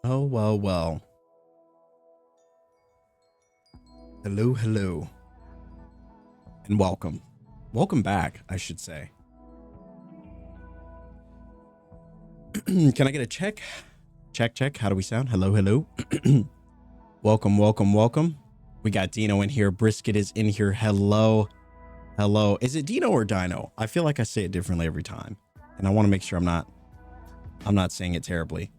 Oh, well, well. Hello, hello. And welcome. Welcome back, I should say. Can I get a check? Check, check. How do we sound? Hello, hello. Welcome, welcome, welcome. We got Dino in here. Brisket is in here. Hello, hello. Is it Dino or Dino? I feel like I say it differently every time. And I want to make sure I'm not saying it terribly.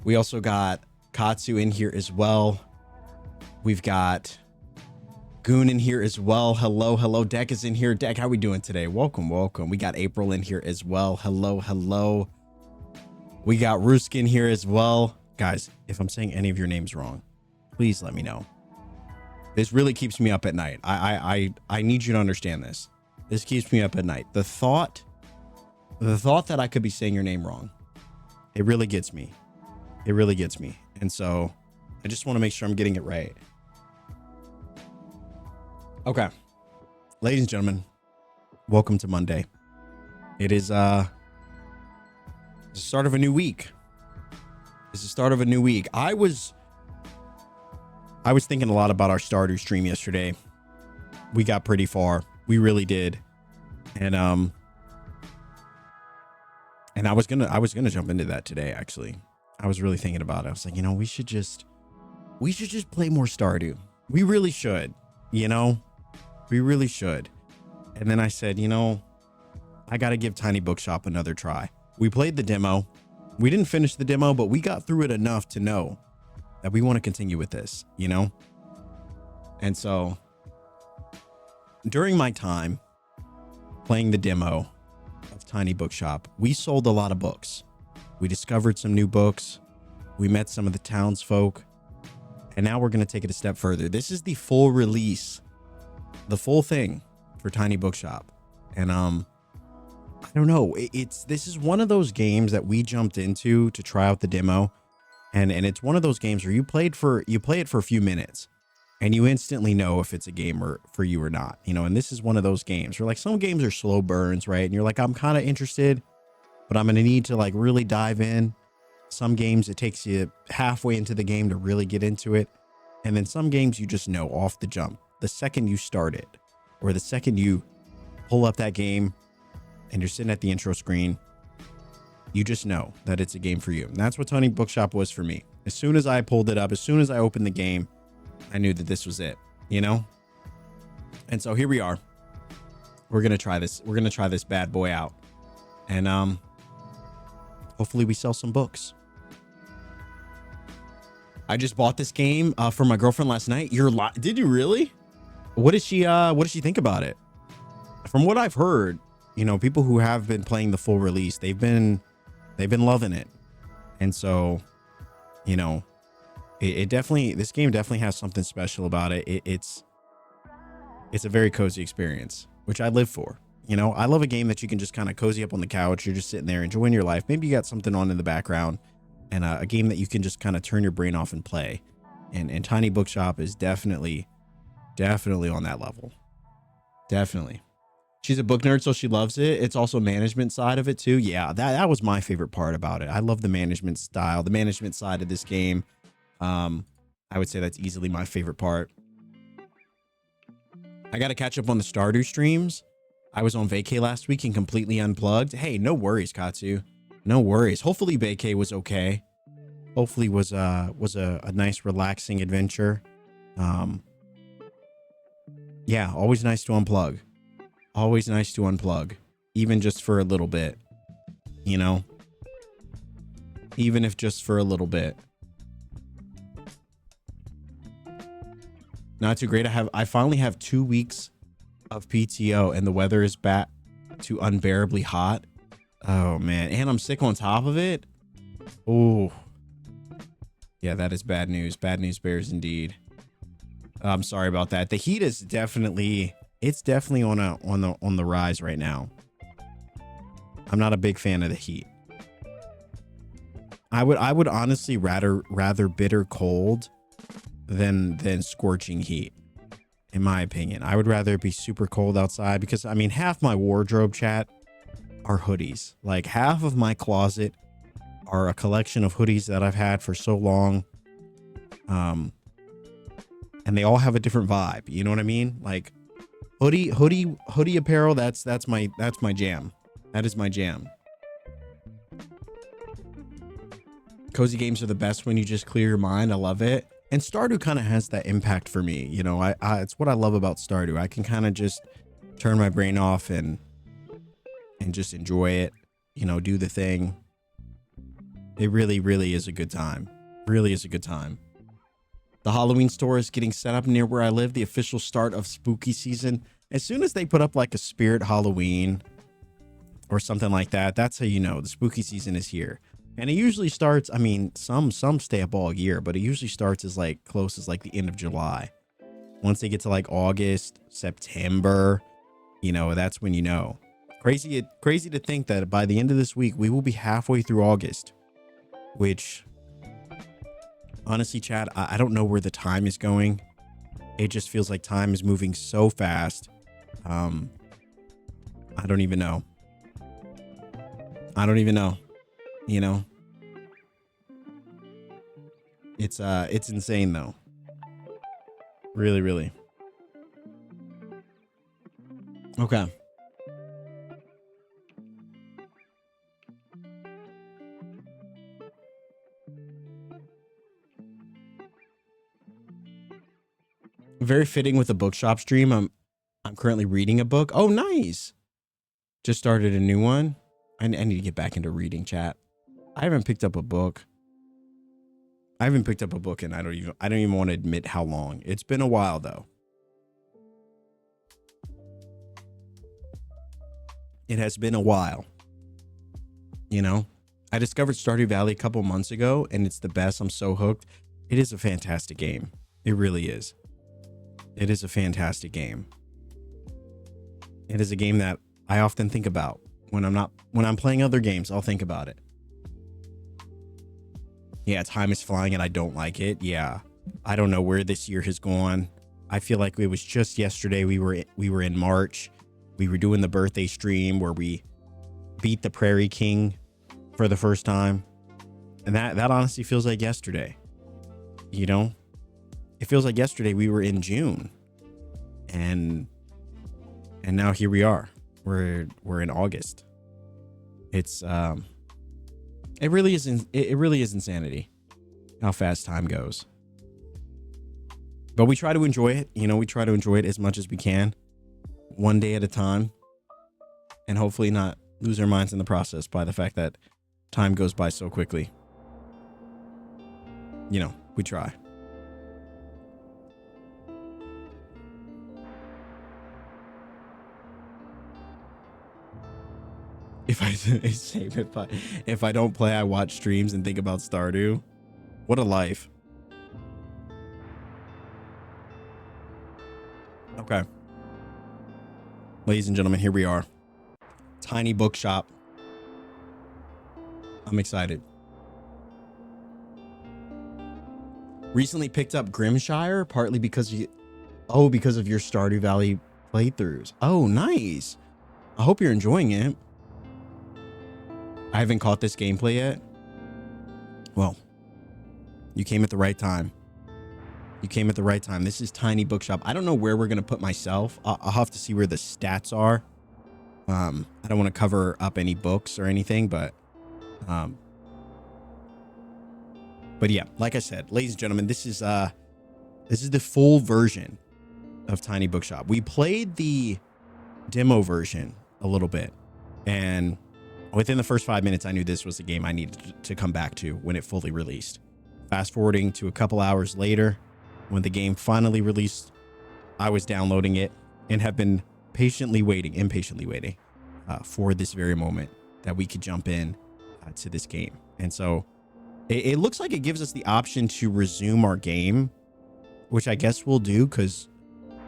We also got Katsu in here as well. We've got Goon in here as well. Hello, hello. Deck is in here. Deck, how we doing today? Welcome, welcome. We got April in here as well. Hello, hello. We got Rusk in here as well. Guys, if I'm saying any of your names wrong, please let me know. This really keeps me up at night. I need you to understand this. This keeps me up at night. The thought that I could be saying your name wrong, it really gets me. It really gets me. And so I just want to make sure I'm getting it right. Okay. Ladies and gentlemen, welcome to Monday. It is the start of a new week. It's the start of a new week. I was thinking a lot about our starter stream yesterday. We got pretty far. We really did. And I was gonna jump into that today, actually. I was really thinking about it. I was like, we should just we should just play more Stardew. We really should, you know, we really should. And then I said, you know, I got to give Tiny Bookshop another try. We played the demo. We didn't finish the demo, but we got through it enough to know that we want to continue with this, you know? And so during my time playing the demo of Tiny Bookshop, we sold a lot of books. We discovered some new books. We met some of the townsfolk. And now we're going to take it a step further. This is the full release, the full thing for Tiny Bookshop. And I don't know, this is one of those games that we jumped into to try out the demo. And it's one of those games where you play it for a few minutes and you instantly know if it's a game for you or not, you know. And this is one of those games where, like, some games are slow burns, right? And you're like, I'm kind of interested, but I'm going to need to, like, really dive in. Some games, it takes you halfway into the game to really get into it. And then some games you just know off the jump, the second you start it, or the second you pull up that game and you're sitting at the intro screen, you just know that it's a game for you. And that's what Tiny Bookshop was for me. As soon as I pulled it up, as soon as I opened the game, I knew that this was it, you know? And so here we are. We're going to try this. We're going to try this bad boy out. And hopefully we sell some books. I just bought this game for my girlfriend last night. Did you really? What did she think about it? From what I've heard, you know, people who have been playing the full release, they've been loving it. And so, you know, this game definitely has something special about it. It's a very cozy experience, which I live for. You know, I love a game that you can just kind of cozy up on the couch. You're just sitting there enjoying your life. Maybe you got something on in the background, and a game that you can just kind of turn your brain off and play. And Tiny Bookshop is definitely on that level. Definitely. She's a book nerd, so she loves it. It's also management side of it too. Yeah, that was my favorite part about it. I love the management style, the management side of this game. I would say that's easily my favorite part. I got to catch up on the Stardew streams. I was on vacay last week and completely unplugged. Hey, no worries, Katsu. No worries. Hopefully vacay was okay. Hopefully was a nice relaxing adventure. Yeah, always nice to unplug. Always nice to unplug, even just for a little bit, you know, even if just for a little bit. Not too great. I finally have 2 weeks of PTO and the weather is back to unbearably hot. Oh man. And I'm sick on top of it. Oh yeah, that is bad news. Bad news bears indeed. I'm sorry about that. The heat is definitely on the rise right now. I'm not a big fan of the heat. I would honestly rather bitter cold than scorching heat, in my opinion. I would rather it be super cold outside because, I mean, half my wardrobe, chat, are hoodies. Like, half of my closet are a collection of hoodies that I've had for so long. And they all have a different vibe. You know what I mean? Like, hoodie apparel, that's my jam. That is my jam. Cozy games are the best when you just clear your mind. I love it. And Stardew kind of has that impact for me. You know, it's what I love about Stardew. I can kind of just turn my brain off and just enjoy it, you know, do the thing. It really, really is a good time. Really is a good time. The Halloween store is getting set up near where I live. The official start of spooky season. As soon as they put up like a Spirit Halloween or something like that, that's how you know the spooky season is here. And it usually starts, I mean, some stay up all year, but it usually starts as like close as like the end of July. Once they get to like August, September, you know, that's when you know. Crazy to think that by the end of this week, we will be halfway through August, which honestly, Chad, I don't know where the time is going. It just feels like time is moving so fast. I don't even know. You know, it's insane though. Really, really. Okay. Very fitting with the bookshop stream. I'm currently reading a book. Oh, nice. Just started a new one. I need to get back into reading, chat. I haven't picked up a book. And I don't even want to admit how long. It's been a while though. It has been a while. You know, I discovered Stardew Valley a couple months ago and it's the best. I'm so hooked. It is a fantastic game. It really is. It is a fantastic game. It is a game that I often think about when I'm playing other games. I'll think about it. Yeah, time is flying and I don't like it. Yeah. I don't know where this year has gone. I feel like it was just yesterday. We were in March. We were doing the birthday stream where we beat the Prairie King for the first time. And that honestly feels like yesterday. You know? It feels like yesterday we were in June. And now here we are. We're in August. It's it really is insanity how fast time goes. But we try to enjoy it. You know, we try to enjoy it as much as we can, one day at a time, and hopefully not lose our minds in the process by the fact that time goes by so quickly. You know, we try. If I don't play, I watch streams and think about Stardew. What a life. Okay. Ladies and gentlemen, here we are. Tiny Bookshop. I'm excited. Recently picked up Grimshire, partly because because of your Stardew Valley playthroughs. Oh, nice. I hope you're enjoying it. I haven't caught this gameplay yet. Well, you came at the right time. This is Tiny Bookshop. I don't know where we're going to put myself. I'll have to see where the stats are. I don't want to cover up any books or anything, but yeah, like I said, ladies and gentlemen, this is the full version of Tiny Bookshop. We played the demo version a little bit, and within the first 5 minutes, I knew this was a game I needed to come back to when it fully released. Fast forwarding to a couple hours later, when the game finally released, I was downloading it and have been impatiently waiting for this very moment that we could jump in to this game. And so it looks like it gives us the option to resume our game, which I guess we'll do because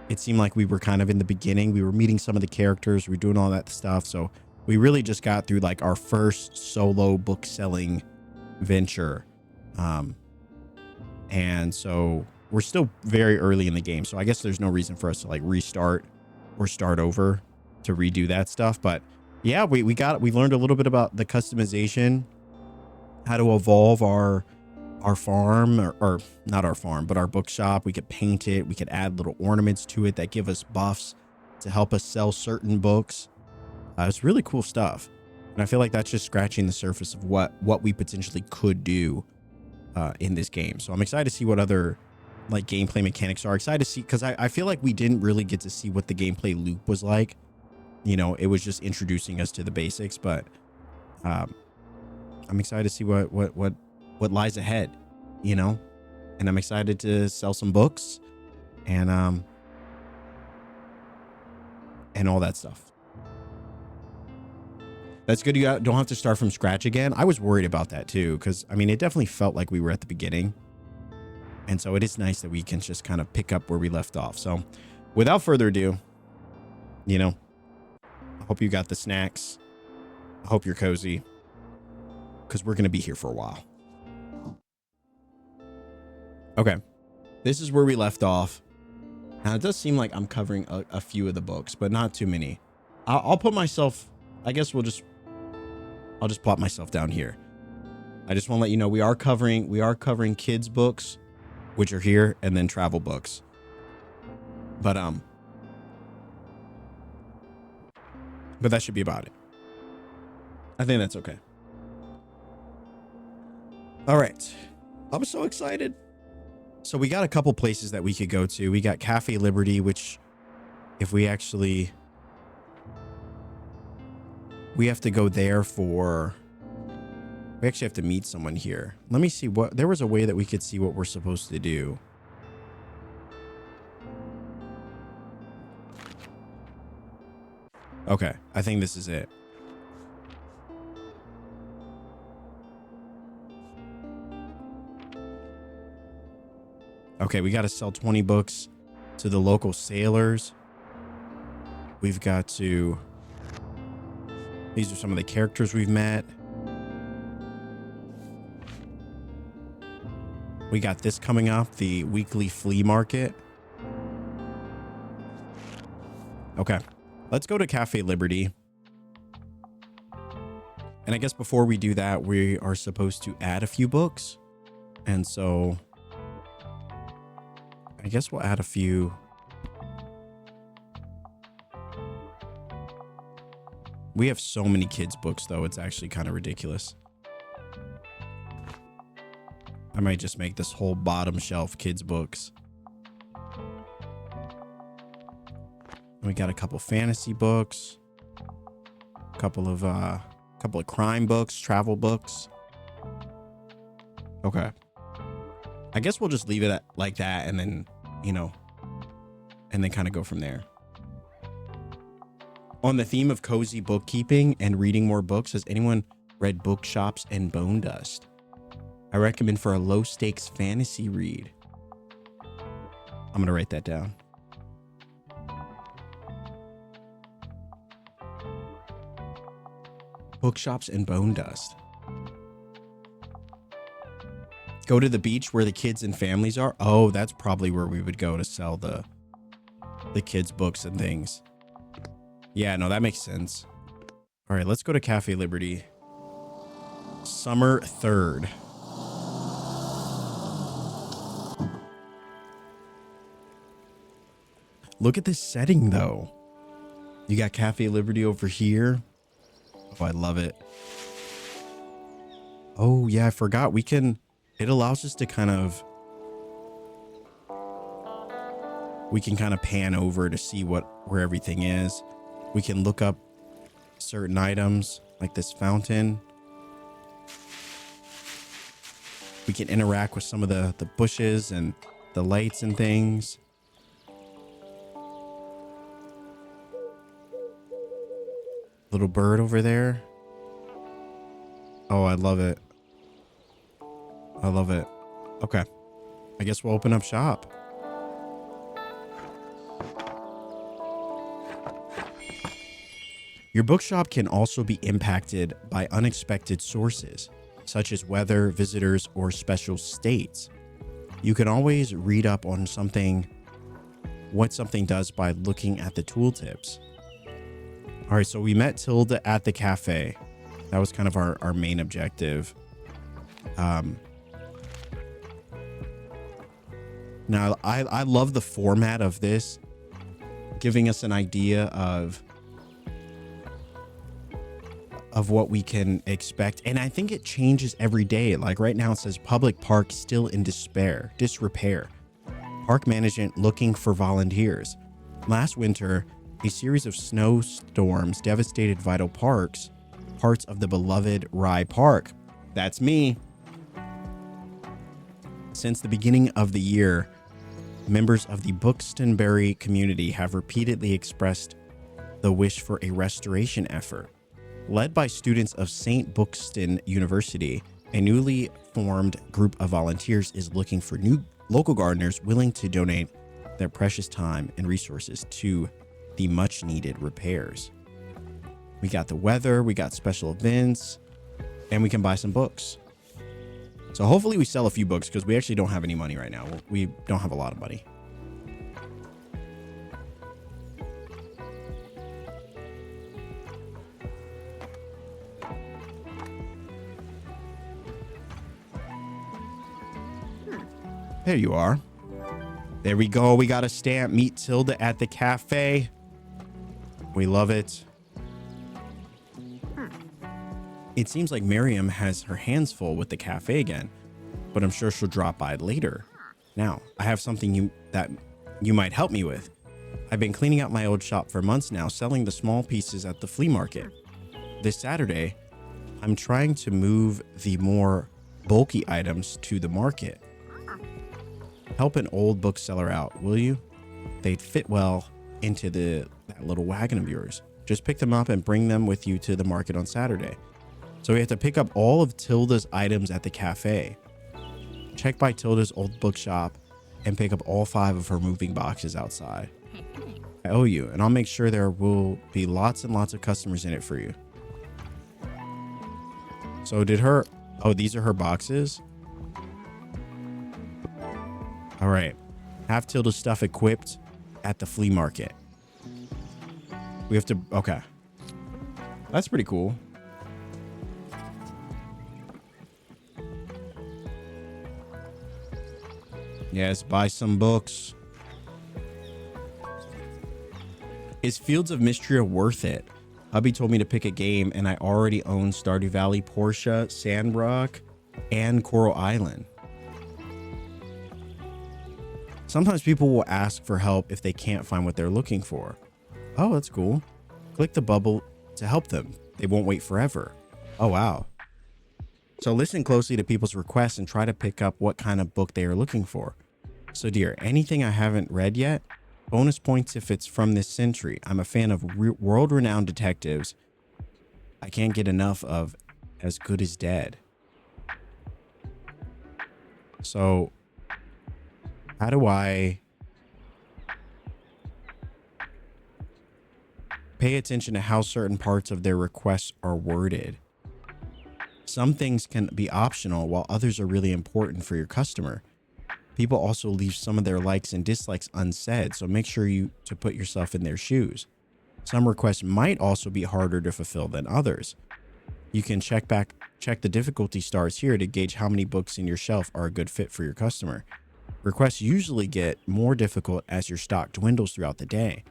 it seemed like we were kind of in the beginning. We were meeting some of the characters. We were doing all that stuff. So we really just got through like our first solo book selling venture. And so we're still very early in the game. So I guess there's no reason for us to like restart or start over to redo that stuff. But yeah, we learned a little bit about the customization, how to evolve our farm or not our farm, but our bookshop. We could paint it. We could add little ornaments to it that give us buffs to help us sell certain books. It's really cool stuff. And I feel like that's just scratching the surface of what we potentially could do in this game. So I'm excited to see what other like gameplay mechanics are. Excited to see, because I feel like we didn't really get to see what the gameplay loop was like. You know, it was just introducing us to the basics, but I'm excited to see what lies ahead, you know, and I'm excited to sell some books and all that stuff. That's good. You don't have to start from scratch again. I was worried about that too, because I mean, it definitely felt like we were at the beginning. And so it is nice that we can just kind of pick up where we left off. So without further ado, you know, I hope you got the snacks. I hope you're cozy, because we're going to be here for a while. Okay. This is where we left off. Now it does seem like I'm covering a few of the books, but not too many. I'll put myself, I guess I'll just plop myself down here. I just want to let you know we are covering kids books, which are here, and then travel books. But that should be about it. I think that's okay. All right. I'm so excited. So we got a couple places that we could go to. We got Cafe Liberty, which if we actually... We have to go there for... We actually have to meet someone here. Let me see what... There was a way that we could see what we're supposed to do. Okay, I think this is it. Okay, we got to sell 20 books to the local sailors. We've got to... These are some of the characters we've met. We got this coming up, the weekly flea market. Okay, let's go to Cafe Liberty. And I guess before we do that, we are supposed to add a few books. And so I guess we'll add a few. We have so many kids' books, though. It's actually kind of ridiculous. I might just make this whole bottom shelf kids' books. We got a couple fantasy books, a couple of crime books, travel books. Okay. I guess we'll just leave it at, like that, and then, you know, and then kind of go from there. On the theme of cozy bookkeeping and reading more books, has anyone read Bookshops and Bone Dust? I recommend for a low stakes fantasy read. I'm going to write that down. Bookshops and Bone Dust. Go to the beach where the kids and families are. Oh, that's probably where we would go to sell the kids' books and things. Yeah, no, that makes sense. All right, let's go to Cafe Liberty. Summer 3rd. Look at this setting, though. You got Cafe Liberty over here. Oh, I love it. Oh, yeah, I forgot. We can... It allows us to kind of... We can kind of pan over to see where everything is. We can look up certain items, like this fountain. We can interact with some of the bushes and the lights and things. Little bird over there. Oh, I love it. I love it. Okay. I guess we'll open up shop. Your bookshop can also be impacted by unexpected sources, such as weather, visitors, or special states. You can always read up on what something does by looking at the tooltips. All right, so we met Tilda at the cafe. That was kind of our main objective. Now, I love the format of this, giving us an idea of what we can expect. And I think it changes every day. Like right now it says public park still in disrepair. Park management looking for volunteers. Last winter, a series of snowstorms devastated vital parts of the beloved Rye Park. That's me. Since the beginning of the year, members of the Buxtonbury community have repeatedly expressed the wish for a restoration effort. Led by students of St. Buxton University, a newly formed group of volunteers is looking for new local gardeners willing to donate their precious time and resources to the much needed repairs. We got the weather, we got special events, and we can buy some books. So hopefully we sell a few books because we actually don't have any money right now. We don't have a lot of money. There you are. There we go. We got a stamp. Meet Tilda at the cafe. We love it. It seems like Miriam has her hands full with the cafe again, but I'm sure she'll drop by later. Now, I have something that you might help me with. I've been cleaning out my old shop for months now, selling the small pieces at the flea market. This Saturday, I'm trying to move the more bulky items to the market. Help an old bookseller out, will you? They'd fit well into that little wagon of yours. Just pick them up and bring them with you to the market on Saturday. So we have to pick up all of Tilda's items at the cafe. Check by Tilda's old bookshop and pick up all 5 of her moving boxes outside. I owe you, and I'll make sure there will be lots and lots of customers in it for you. So oh, these are her boxes? All right. Have Tilda's stuff equipped at the flea market. We have to, okay. That's pretty cool. Yes, buy some books. Is Fields of Mystria worth it? Hubby told me to pick a game, and I already own Stardew Valley, Portia, Sandrock, and Coral Island. Sometimes people will ask for help if they can't find what they're looking for. Oh, that's cool. Click the bubble to help them. They won't wait forever. Oh, wow. So listen closely to people's requests and try to pick up what kind of book they are looking for. So dear, anything I haven't read yet? Bonus points if it's from this century. I'm a fan of world-renowned detectives. I can't get enough of As Good as Dead. So, how do I pay attention to how certain parts of their requests are worded? Some things can be optional while others are really important for your customer. People also leave some of their likes and dislikes unsaid, so make sure to put yourself in their shoes. Some requests might also be harder to fulfill than others. You can check the difficulty stars here to gauge how many books in your shelf are a good fit for your customer. Requests usually get more difficult as your stock dwindles throughout the day.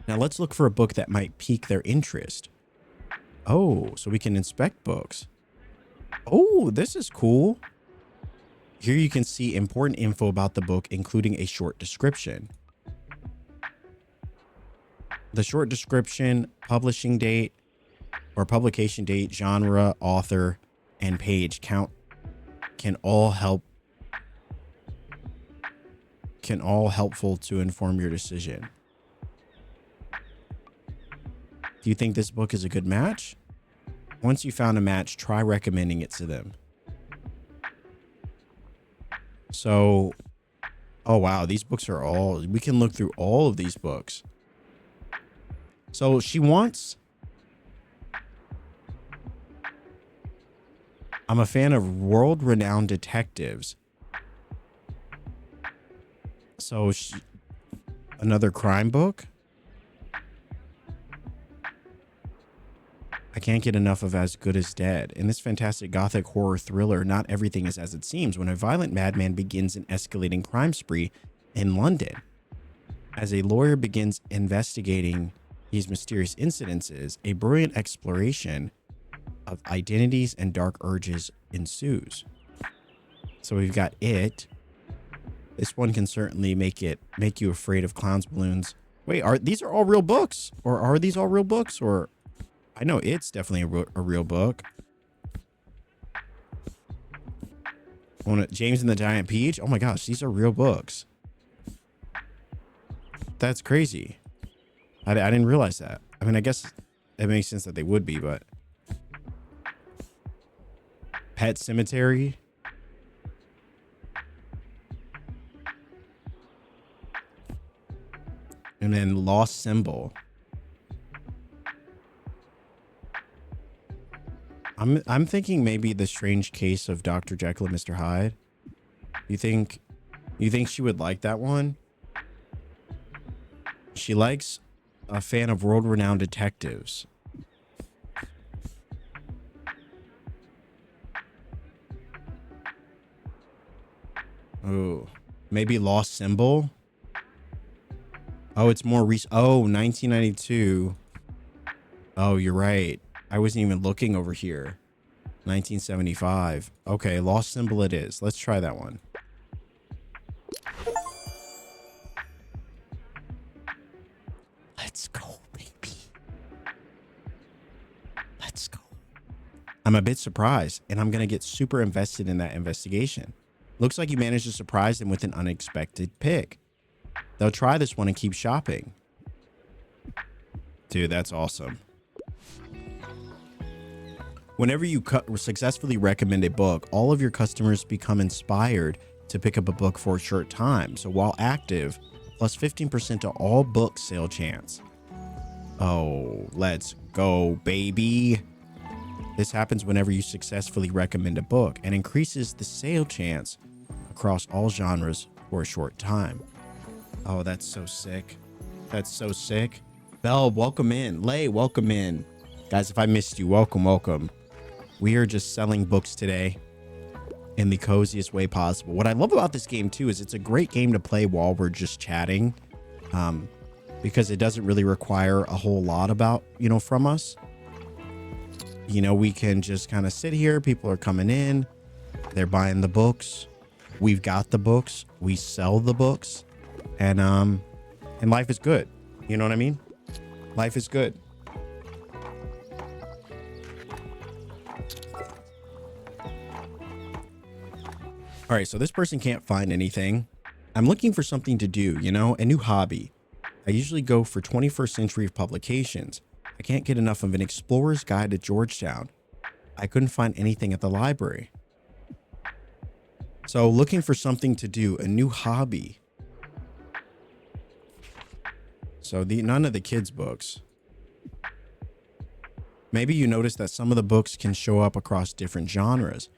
Now let's look for a book that might pique their interest. Oh, so we can inspect books. Oh, this is cool. Here you can see important info about the book, including a short description. The short description, publishing date or publication date, genre, author, and page count can all helpful to inform your decision. Do you think this book is a good match? Once you found a match, try recommending it to them. So, oh wow, these books are we can look through all of these books. So she wants, I'm a fan of world-renowned detectives. So another crime book? I can't get enough of As Good as Dead. In this fantastic gothic horror thriller, not everything is as it seems when a violent madman begins an escalating crime spree in London. As a lawyer begins investigating these mysterious incidences, a brilliant exploration of identities and dark urges ensues. So we've got it. This one can certainly make you afraid of clowns, balloons. Wait, these are all real books? Or are these all real books? Or I know it's definitely a real book. James and the Giant Peach. Oh my gosh, these are real books. That's crazy. I didn't realize that. I mean, I guess it makes sense that they would be, but Pet Cemetery. And then Lost Symbol. I'm thinking maybe The Strange Case of Dr. Jekyll and Mr. Hyde. You think she would like that one? She likes a fan of world-renowned detectives. Oh, maybe Lost Symbol. Oh, it's more recent. Oh, 1992. Oh, you're right. I wasn't even looking over here. 1975. Okay, Lost Symbol it is. Let's try that one. I'm a bit surprised, and I'm going to get super invested in that investigation. Looks like you managed to surprise them with an unexpected pick. They'll try this one and keep shopping. Dude, that's awesome. Whenever you successfully recommend a book, all of your customers become inspired to pick up a book for a short time. So while active, plus 15% to all book sale chance. Oh, let's go, baby. This happens whenever you successfully recommend a book and increases the sale chance across all genres for a short time. Oh, that's so sick. That's so sick. Belle, welcome in. Lay, welcome in. Guys, if I missed you, welcome, welcome. We are just selling books today in the coziest way possible. What I love about this game too is it's a great game to play while we're just chatting, because it doesn't really require a whole lot from us. We can just kind of sit here. People are coming in. They're buying the books. We've got the books. We sell the books. And life is good. You know what I mean? Life is good. All right, so this person can't find anything. I'm looking for something to do, a new hobby. I usually go for 21st century publications. I can't get enough of an explorer's guide to Georgetown. I couldn't find anything at the library. So looking for something to do, a new hobby. So none of the kids' books. Maybe you notice that some of the books can show up across different genres.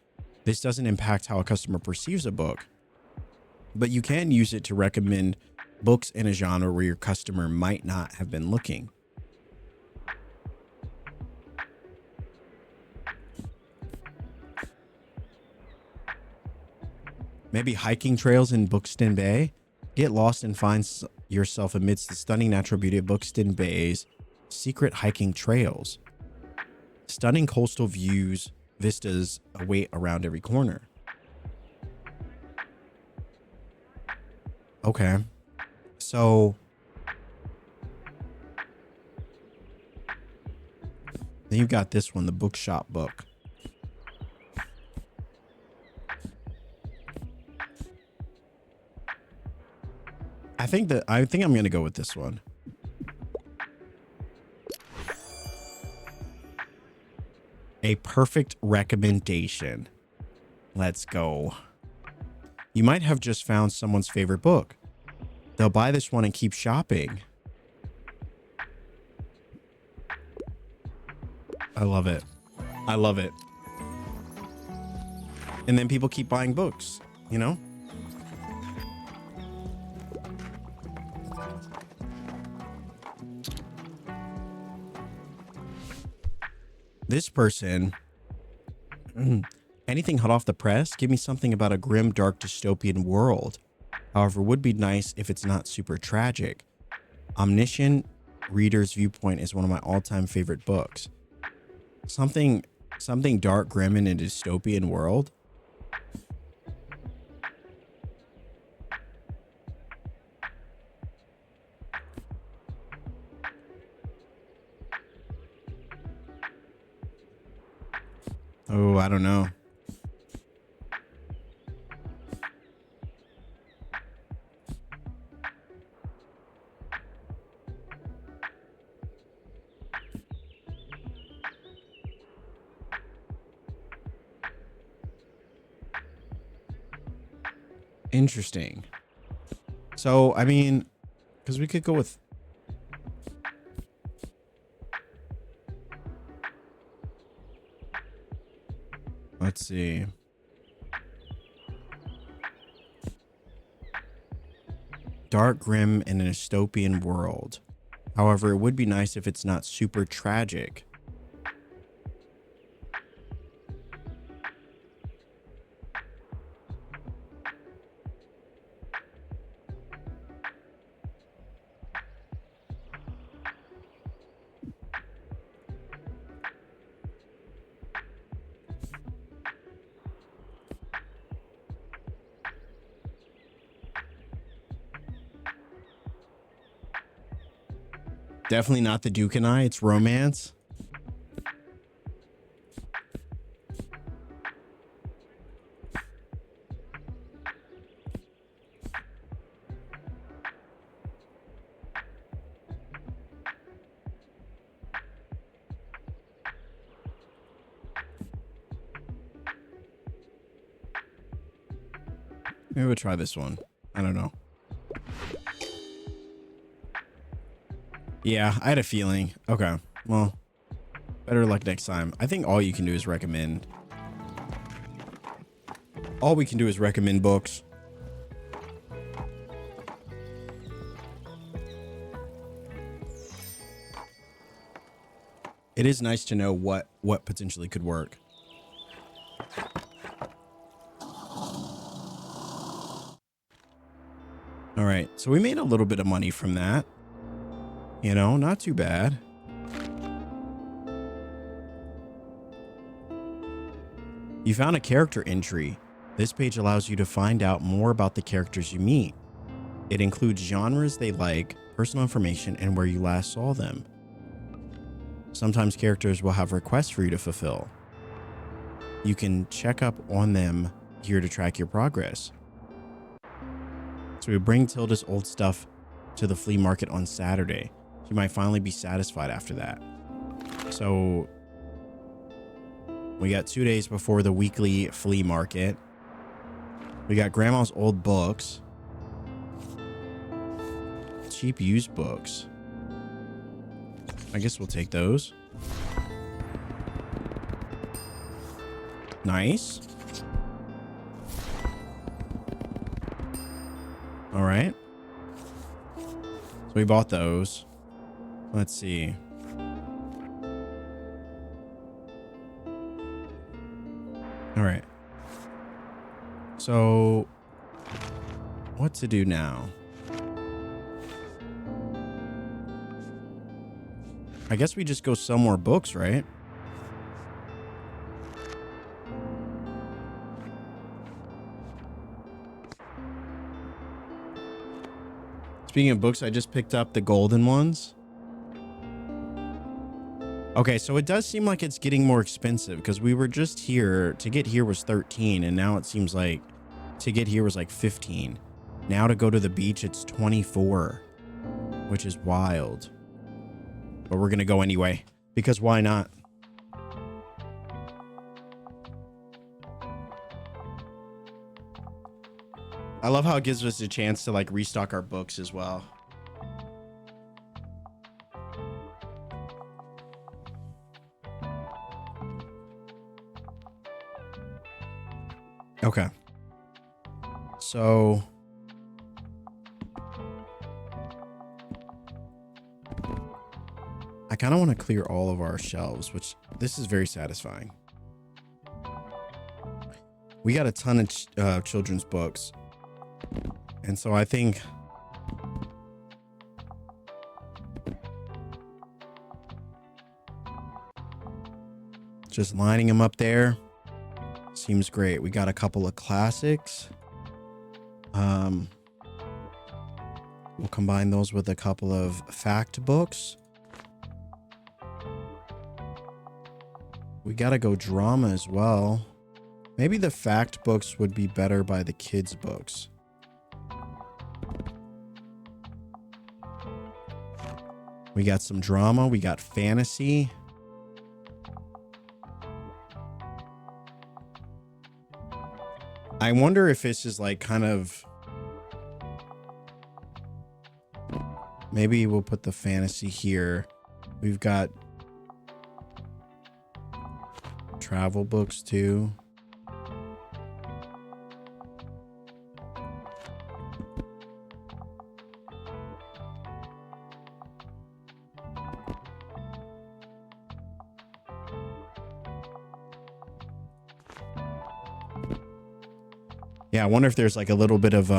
This doesn't impact how a customer perceives a book, but you can use it to recommend books in a genre where your customer might not have been looking. Maybe hiking trails in Buxton Bay. Get lost and find yourself amidst the stunning natural beauty of Buxton Bay's secret hiking trails. Stunning coastal vistas await around every corner. Okay. So then you've got this one, the bookshop book. I think I'm going to go with this one. A perfect recommendation. Let's go. You might have just found someone's favorite book. They'll buy this one and keep shopping. I love it. I love it. And then people keep buying books, This person, anything hot off the press? Give me something about a grim, dark, dystopian world. However, it would be nice if it's not super tragic. Omniscient Reader's Viewpoint is one of my all-time favorite books. Something dark, grim, in a dystopian world. Oh, I don't know. Interesting. So, I mean, because we could go with... Let's see. Dark, grim, in a dystopian world. However, it would be nice if it's not super tragic. Definitely not The Duke and I. It's romance. Maybe we'll try this one. I don't know. Yeah, I had a feeling. Okay, well, better luck next time. I think all you can do is recommend. All we can do is recommend books. It is nice to know what potentially could work. All right, so we made a little bit of money from that. You know, not too bad. You found a character entry. This page allows you to find out more about the characters you meet. It includes genres they like, personal information, and where you last saw them. Sometimes characters will have requests for you to fulfill. You can check up on them here to track your progress. So we bring Tilda's old stuff to the flea market on Saturday. She might finally be satisfied after that. So we got 2 days before the weekly flea market. We got grandma's old books. Cheap used books. I guess we'll take those. Nice. All right. So we bought those. Let's see. All right. So what to do now? I guess we just go sell more books, right? Speaking of books, I just picked up the golden ones. Okay, so it does seem like it's getting more expensive because we were just here. To get here was 13, and now it seems like to get here was like 15. Now to go to the beach, it's 24, which is wild. But we're going to go anyway, because why not? I love how it gives us a chance to like restock our books as well. Okay. So I kind of want to clear all of our shelves, which this is very satisfying. We got a ton of children's books. And so I think just lining them up there seems great. We got a couple of classics. We'll combine those with a couple of fact books. We gotta go drama as well. Maybe the fact books would be better by the kids' books. We got some drama. We got fantasy. I wonder if this is like kind of... Maybe we'll put the fantasy here. We've got travel books too. Yeah, I wonder if there's like a little bit of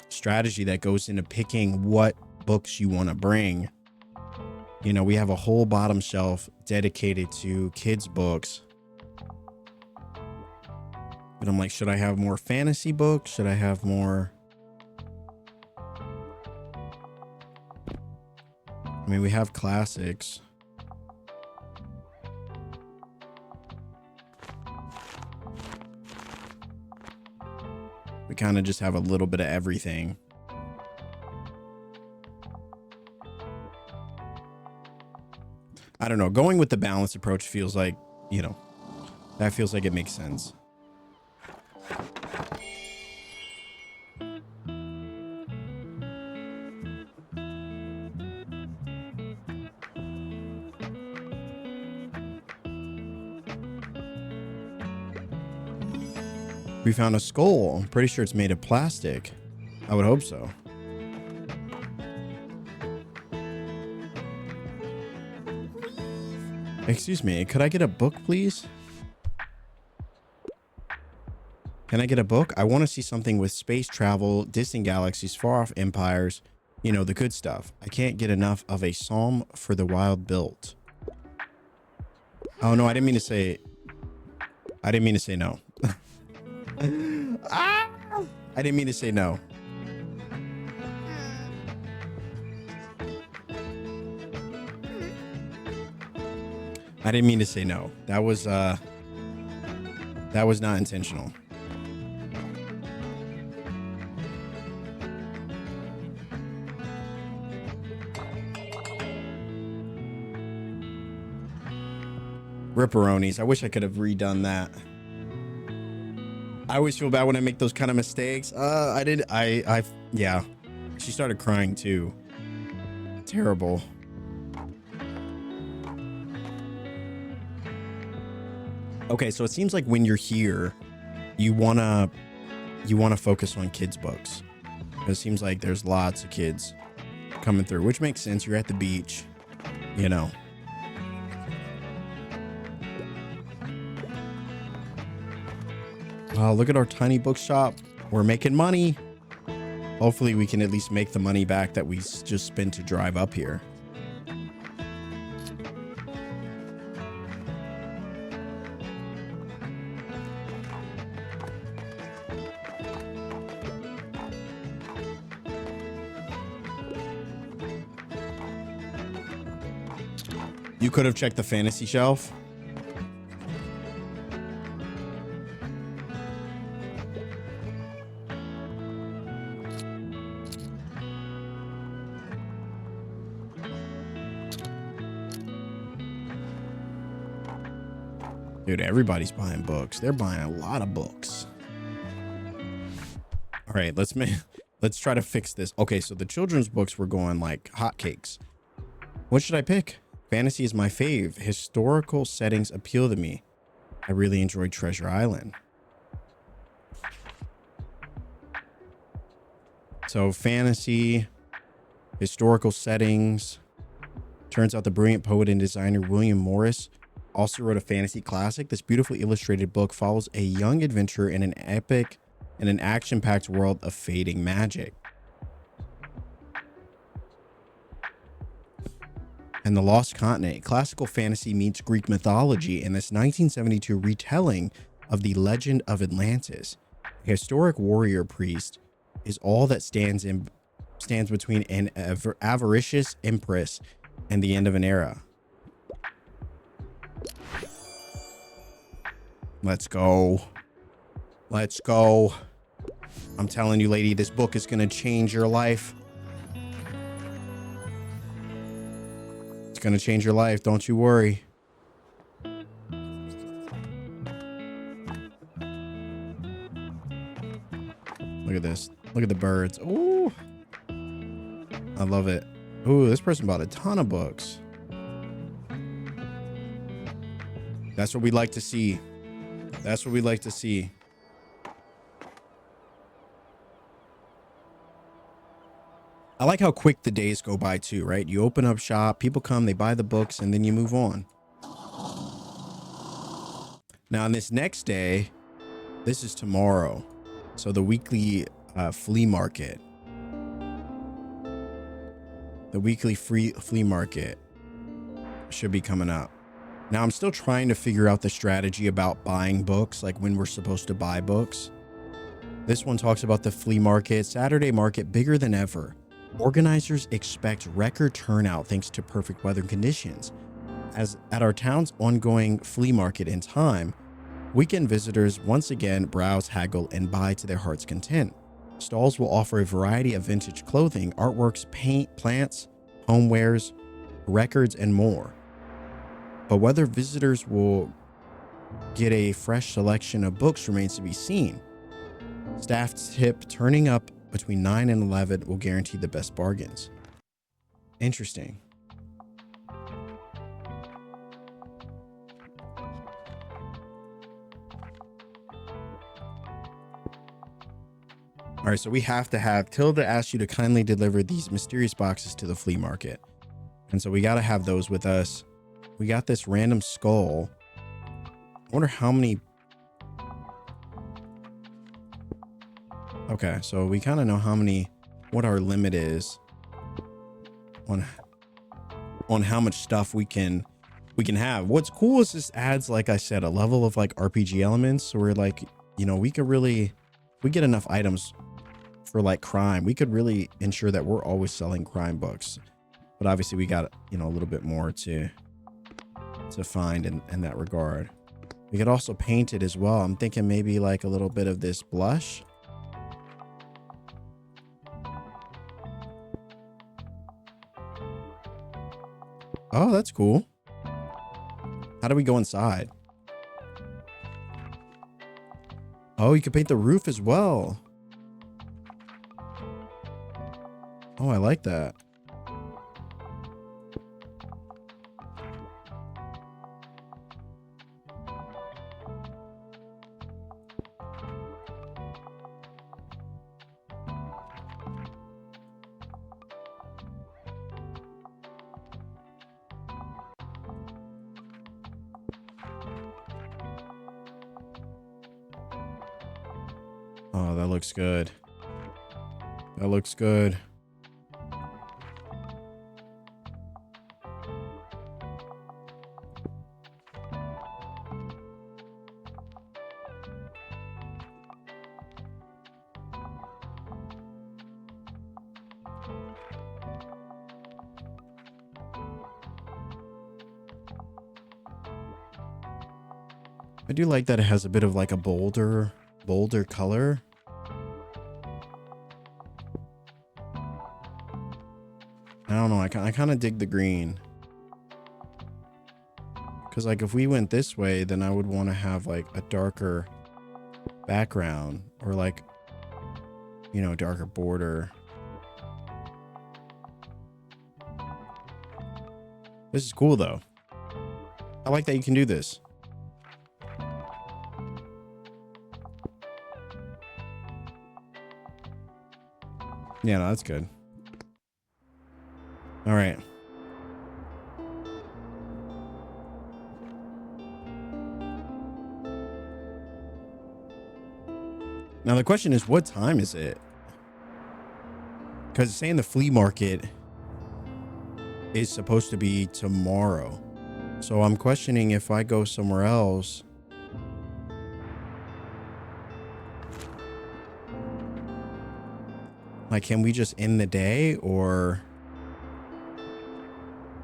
strategy that goes into picking what books you want to bring. You know, we have a whole bottom shelf dedicated to kids' books. But I'm like, should I have more fantasy books? Should I have more? I mean, we have classics. We kind of just have a little bit of everything. I don't know. Going with the balanced approach feels like, you know, that feels like it makes sense. We found a skull. I'm pretty sure it's made of plastic. I would hope so. Excuse me, could I get a book, please? Can I get a book? I want to see something with space travel, distant galaxies, far-off empires. You know, the good stuff. I can't get enough of a psalm for the wild built. Oh, no, I didn't mean to say... I didn't mean to say no. Ah! I didn't mean to say no. I didn't mean to say no. That was not intentional. Ripperonis. I wish I could have redone that. I always feel bad when I make those kind of mistakes. Yeah. She started crying too. Terrible. Okay, so it seems like when you're here, you wanna focus on kids' books. It seems like there's lots of kids coming through, which makes sense. You're at the beach, you know. Look at our tiny bookshop. We're making money. Hopefully we can at least make the money back that we just spent to drive up here. You could have checked the fantasy shelf. Dude, everybody's buying books. They're buying a lot of books. All right, let's try to fix this. Okay, so the children's books were going like hotcakes. What should I pick? Fantasy is my fave. Historical settings appeal to me. I really enjoyed Treasure Island. So fantasy, historical settings. Turns out the brilliant poet and designer William Morris also wrote a fantasy classic. This beautifully illustrated book follows a young adventurer in an epic and an action-packed world of fading magic. And the Lost Continent. Classical fantasy meets Greek mythology in this 1972 retelling of the legend of Atlantis. A historic warrior priest is all that stands between an avaricious empress and the end of an era. Let's go. Let's go. I'm telling you, lady, this book is going to change your life. It's going to change your life. Don't you worry. Look at this. Look at the birds. Ooh. I love it. Ooh, this person bought a ton of books. That's what we like to see. That's what we like to see. I like how quick the days go by too, right? You open up shop, people come, they buy the books, and then you move on. Now on this next day, this is tomorrow. So the weekly flea market. The weekly flea market should be coming up. Now, I'm still trying to figure out the strategy about buying books, like when we're supposed to buy books. This one talks about the flea market, Saturday market, bigger than ever. Organizers expect record turnout thanks to perfect weather conditions. As at our town's ongoing flea market in time, weekend visitors once again browse, haggle, and buy to their heart's content. Stalls will offer a variety of vintage clothing, artworks, paint, plants, homewares, records, and more. But whether visitors will get a fresh selection of books remains to be seen. Staff tip turning up between 9 and 11 will guarantee the best bargains. Interesting. All right, so we have to have Tilda asked you to kindly deliver these mysterious boxes to the flea market. And so we got to have those with us. We got this random skull. I wonder how many. Okay, so we kind of know what our limit is on how much stuff we can have. What's cool is this adds, like I said, a level of like RPG elements. So we're like, you know, we could really, if we get enough items for like crime, we could really ensure that we're always selling crime books. But obviously we got, you know, a little bit more to find in that regard. We could also paint it as well. I'm thinking maybe like a little bit of this blush. Oh, that's cool. How do we go inside? Oh, you could paint the roof as well. Oh, I like that. Oh, that looks good. That looks good. I do like that it has a bit of like a bolder color. I don't know. I kind of dig the green. Because like if we went this way, then I would want to have like a darker background or like, you know, darker border. This is cool though. I like that you can do this. Yeah, no, that's good. All right. Now the question is, what time is it? Because it's saying the flea market is supposed to be tomorrow. So I'm questioning if I go somewhere else. Like, can we just end the day or?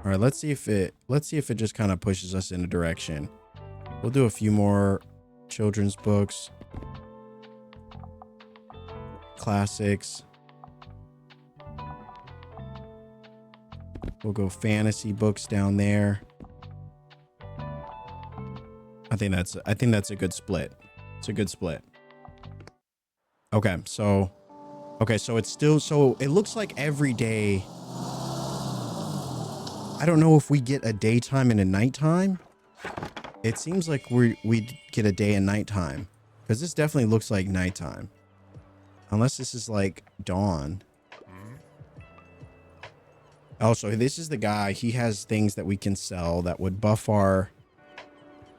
All right, let's see if it just kind of pushes us in a direction. We'll do a few more children's books. Classics. We'll go fantasy books down there. I think that's a good split. It's a good split. Okay, so it's still, so it looks like every day. I don't know if we get a daytime and a nighttime. It seems like we get a day and nighttime, because this definitely looks like nighttime. Unless this is like dawn. Also, this is the guy. He has things that we can sell that would buff our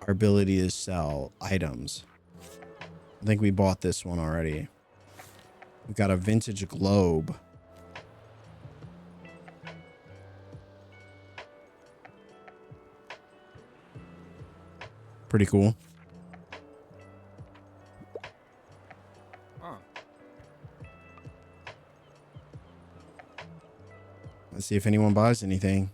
ability to sell items. I think we bought this one already. We've got a vintage globe. Pretty cool. Let's see if anyone buys anything.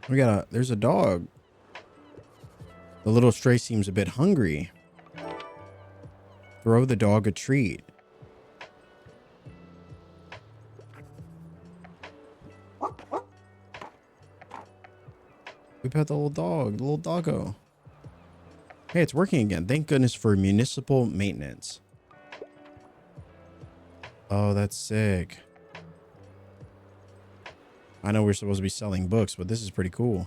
There's a dog. The little stray seems a bit hungry. Throw the dog a treat. We pet the little dog, the little doggo. Hey, it's working again. Thank goodness for municipal maintenance. Oh, that's sick. I know we're supposed to be selling books, but this is pretty cool.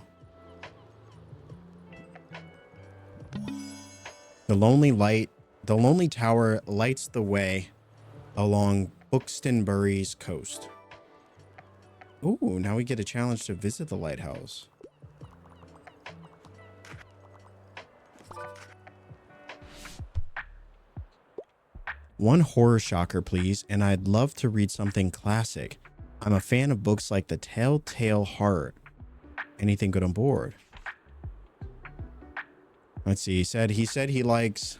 The lonely tower lights the way along Buxtonbury's coast. Ooh, now we get a challenge to visit the lighthouse. One horror shocker, please, and I'd love to read something classic. I'm a fan of books like The Telltale Heart. Anything good on board? Let's see. He said he likes.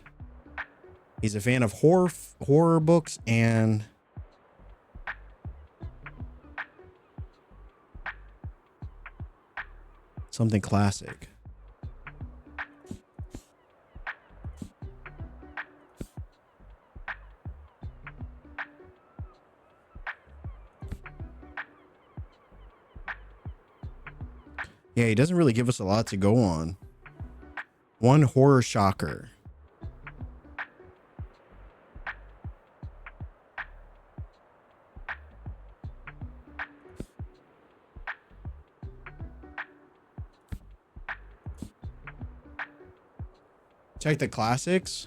He's a fan of horror books and something classic. Yeah, he doesn't really give us a lot to go on. One horror shocker. Check the classics.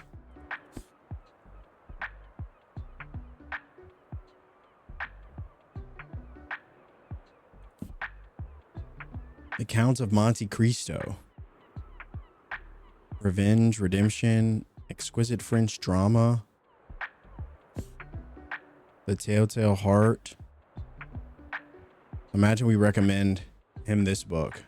The Count of Monte Cristo. Revenge, Redemption, Exquisite French Drama. The Telltale Heart. Imagine we recommend him this book.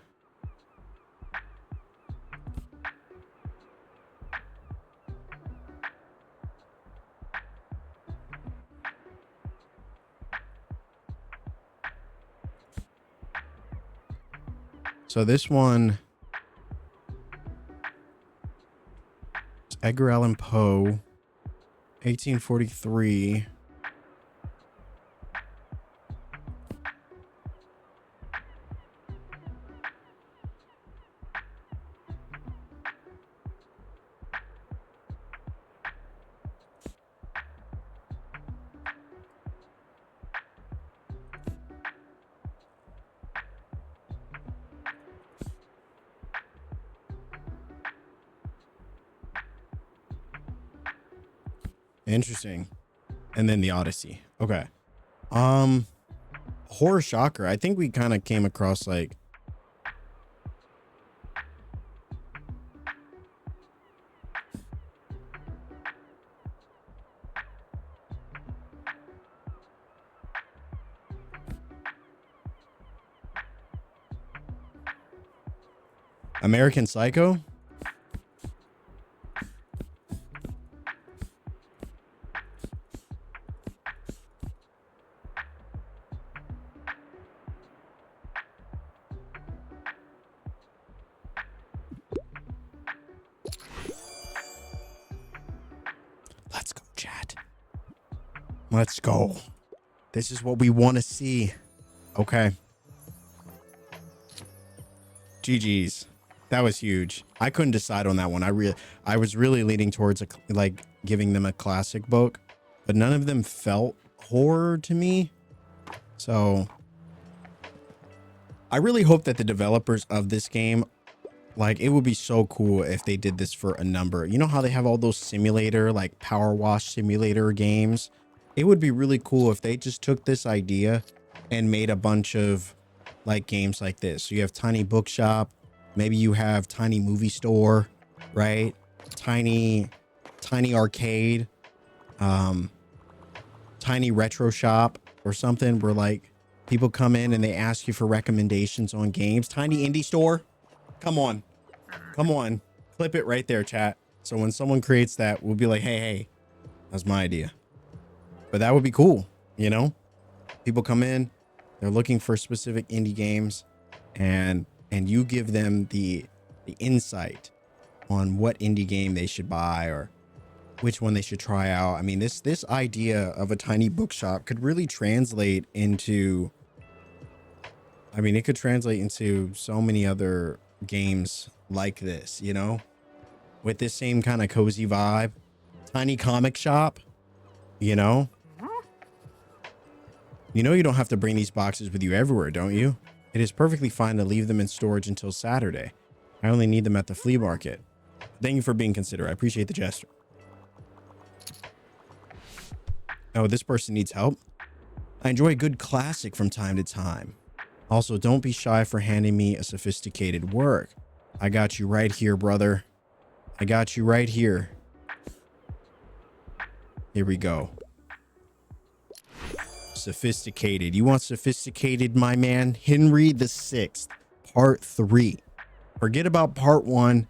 So this one is Edgar Allan Poe, 1843. Interesting. And then the Odyssey. Okay. Horror shocker. I think we kind of came across like American Psycho. Let's go, chat. Let's go. This is what we want to see. Okay. GG's. That was huge. I couldn't decide on that one. I was really leaning towards like giving them a classic book, but none of them felt horror to me. So I really hope that the developers of this game, like, it would be so cool if they did this for a number. You know how they have all those simulator, like power wash simulator games? It would be really cool if they just took this idea and made a bunch of like games like this. So you have Tiny Bookshop, maybe you have Tiny Movie Store, right? Tiny Arcade, Tiny Retro Shop or something where like people come in and they ask you for recommendations on games. Tiny Indie Store. Come on. Clip it right there, chat. So when someone creates that, we'll be like, hey, that's my idea. But that would be cool, you know? People come in, they're looking for specific indie games, and you give them the insight on what indie game they should buy or which one they should try out. I mean, this idea of a tiny bookshop could really translate into, I mean, it could translate into so many other games like this, you know, with this same kind of cozy vibe. Tiny comic shop, you know. You know, you don't have to bring these boxes with you everywhere, don't you? It is perfectly fine to leave them in storage until Saturday. I only need them at the flea market. Thank you for being considerate. I appreciate the gesture. Oh, this person needs help. I enjoy a good classic from time to time. Also, don't be shy for handing me a sophisticated work. I got you right here, brother. I got you right here. Here we go. Sophisticated. You want sophisticated, my man? Henry VI, part 3. Forget about part 1.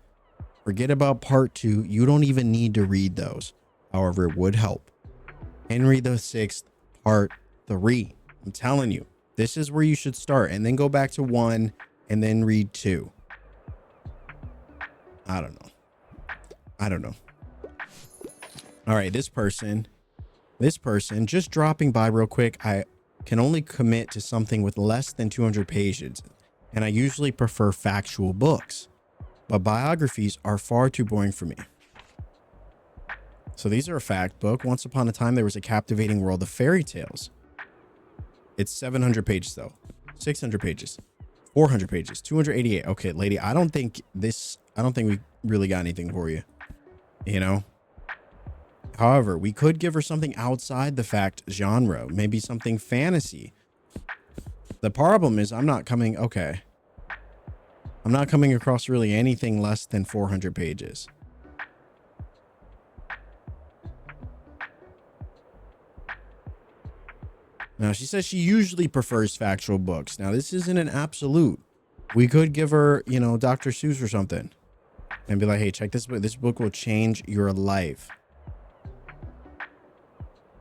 Forget about part 2. You don't even need to read those. However, it would help. Henry VI, part 3. I'm telling you, this is where you should start, and then go back to 1 and then read 2. I don't know. All right, this person just dropping by real quick. I can only commit to something with less than 200 pages, and I usually prefer factual books, but biographies are far too boring for me. So these are a fact book. Once upon a time, there was a captivating world of fairy tales. It's 700 pages though, 600 pages, 400 pages, 288. Okay, lady, I don't think we really got anything for you, you know? However, we could give her something outside the fact genre, maybe something fantasy. The problem is I'm not coming across really anything less than 400 pages. Now, she says she usually prefers factual books. Now, this isn't an absolute. We could give her, you know, Dr. Seuss or something and be like, hey, check this book. This book will change your life.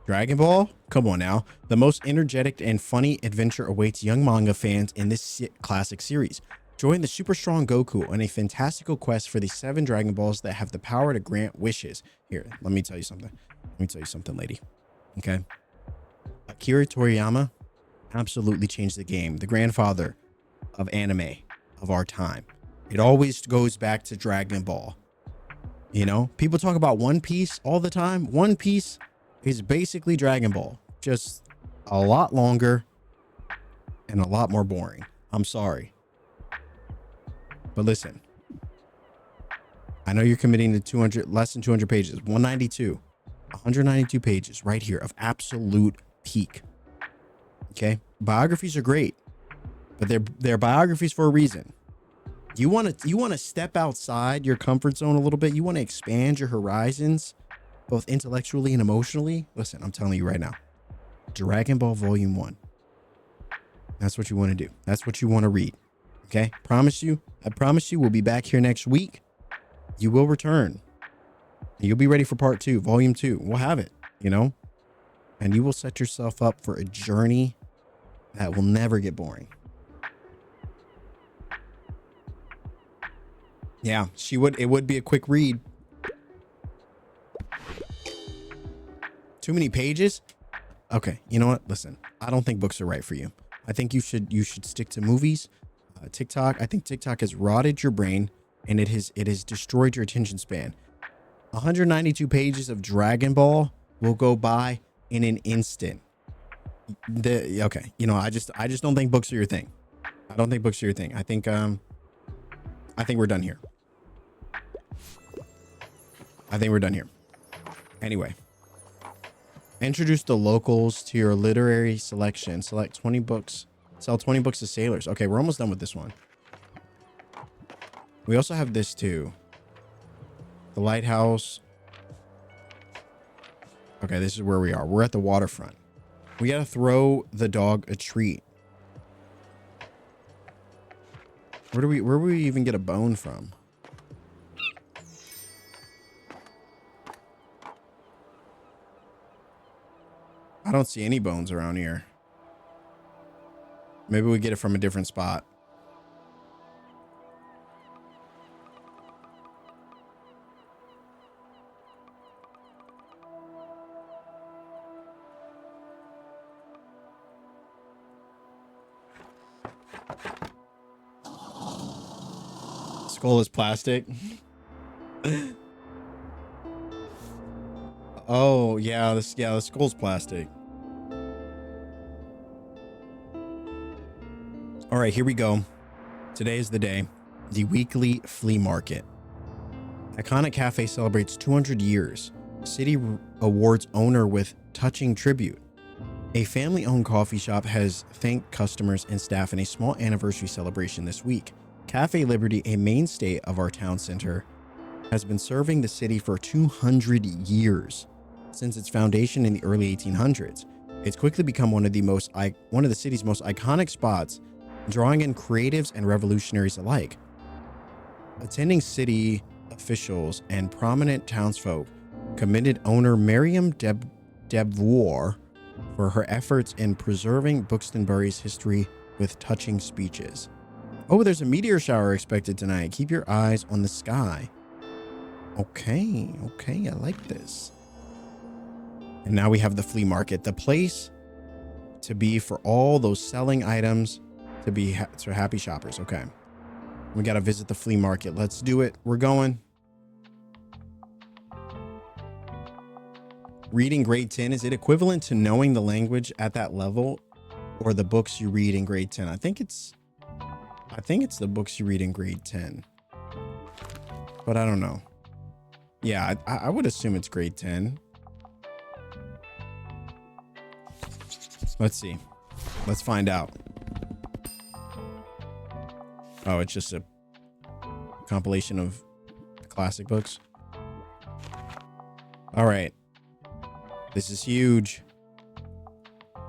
Dragon Ball? Come on now. The most energetic and funny adventure awaits young manga fans in this classic series. Join the super strong Goku on a fantastical quest for the 7 Dragon Balls that have the power to grant wishes. Here, let me tell you something. Lady. Okay. Akira Toriyama absolutely changed the game. The grandfather of anime of our time. It always goes back to Dragon Ball. You know, people talk about One Piece all the time. One Piece is basically Dragon Ball, just a lot longer and a lot more boring. I'm sorry. But listen, I know you're committing to less than 200 pages, 192 pages right here of absolute peak. Okay. Biographies are great, but they're biographies for a reason. You want to step outside your comfort zone a little bit. You want to expand your horizons, both intellectually and emotionally. Listen, I'm telling you right now, Dragon Ball Volume 1. That's what you want to do. That's what you want to read. Okay. I promise you, we'll be back here next week. You will return. You'll be ready for part 2, Volume 2. We'll have it, you know, and you will set yourself up for a journey that will never get boring. Yeah, it would be a quick read. Too many pages? Okay, you know what? Listen, I don't think books are right for you. I think you should stick to movies. TikTok. I think TikTok has rotted your brain, and it has destroyed your attention span. 192 pages of Dragon Ball will go by in an instant. Okay, you know, I just don't think books are your thing. I don't think books are your thing. I think we're done here. Anyway, introduce the locals to your literary selection. Select 20 books. Sell 20 books to sailors. Okay, we're almost done with this one. We also have this too. The lighthouse. Okay, this is where we are. We're at the waterfront. We gotta throw the dog a treat. Where do we even get a bone from? I don't see any bones around here. Maybe we get it from a different spot. Skull is plastic. Oh, the skull's plastic. All right, here we go. Today is the day. The weekly flea market. Iconic cafe celebrates 200 years. City awards owner with touching tribute. A family-owned coffee shop has thanked customers and staff in a small anniversary celebration this week. Cafe Liberty, a mainstay of our town center, has been serving the city for 200 years. Since its foundation in the early 1800s, it's quickly become one of the city's most iconic spots, drawing in creatives and revolutionaries alike. Attending city officials and prominent townsfolk commended owner Miriam Debvoir for her efforts in preserving Buxtonbury's history with touching speeches. Oh, there's a meteor shower expected tonight. Keep your eyes on the sky. Okay, I like this. And now we have the flea market, the place to be for all those selling items to be to happy shoppers. Okay, we got to visit the flea market. Let's do it. We're going. Reading grade 10, is it equivalent to knowing the language at that level, or the books you read in grade 10? I think it's the books you read in grade 10, but I don't know. Yeah, I would assume it's grade 10. Let's see. Let's find out. Oh, it's just a compilation of classic books. All right. This is huge.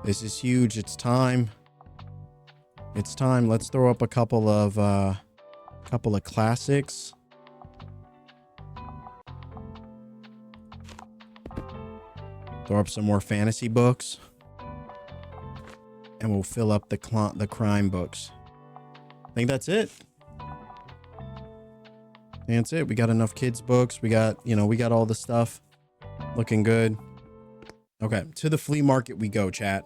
This is huge. It's time. It's time. Let's throw up a couple of classics. Throw up some more fantasy books. And we'll fill up the crime books. I think that's it. That's it. We got enough kids books. We got all the stuff looking good. Okay, to the flea market we go, chat.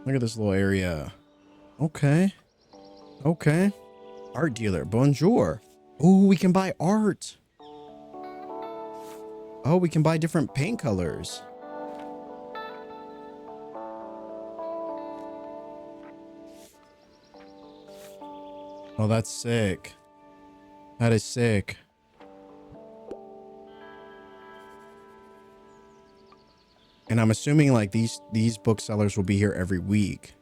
Look at this little area. Okay. Art dealer, bonjour. Oh, we can buy art. Oh, we can buy different paint colors. Oh, that's sick. That is sick. And I'm assuming like these booksellers will be here every week.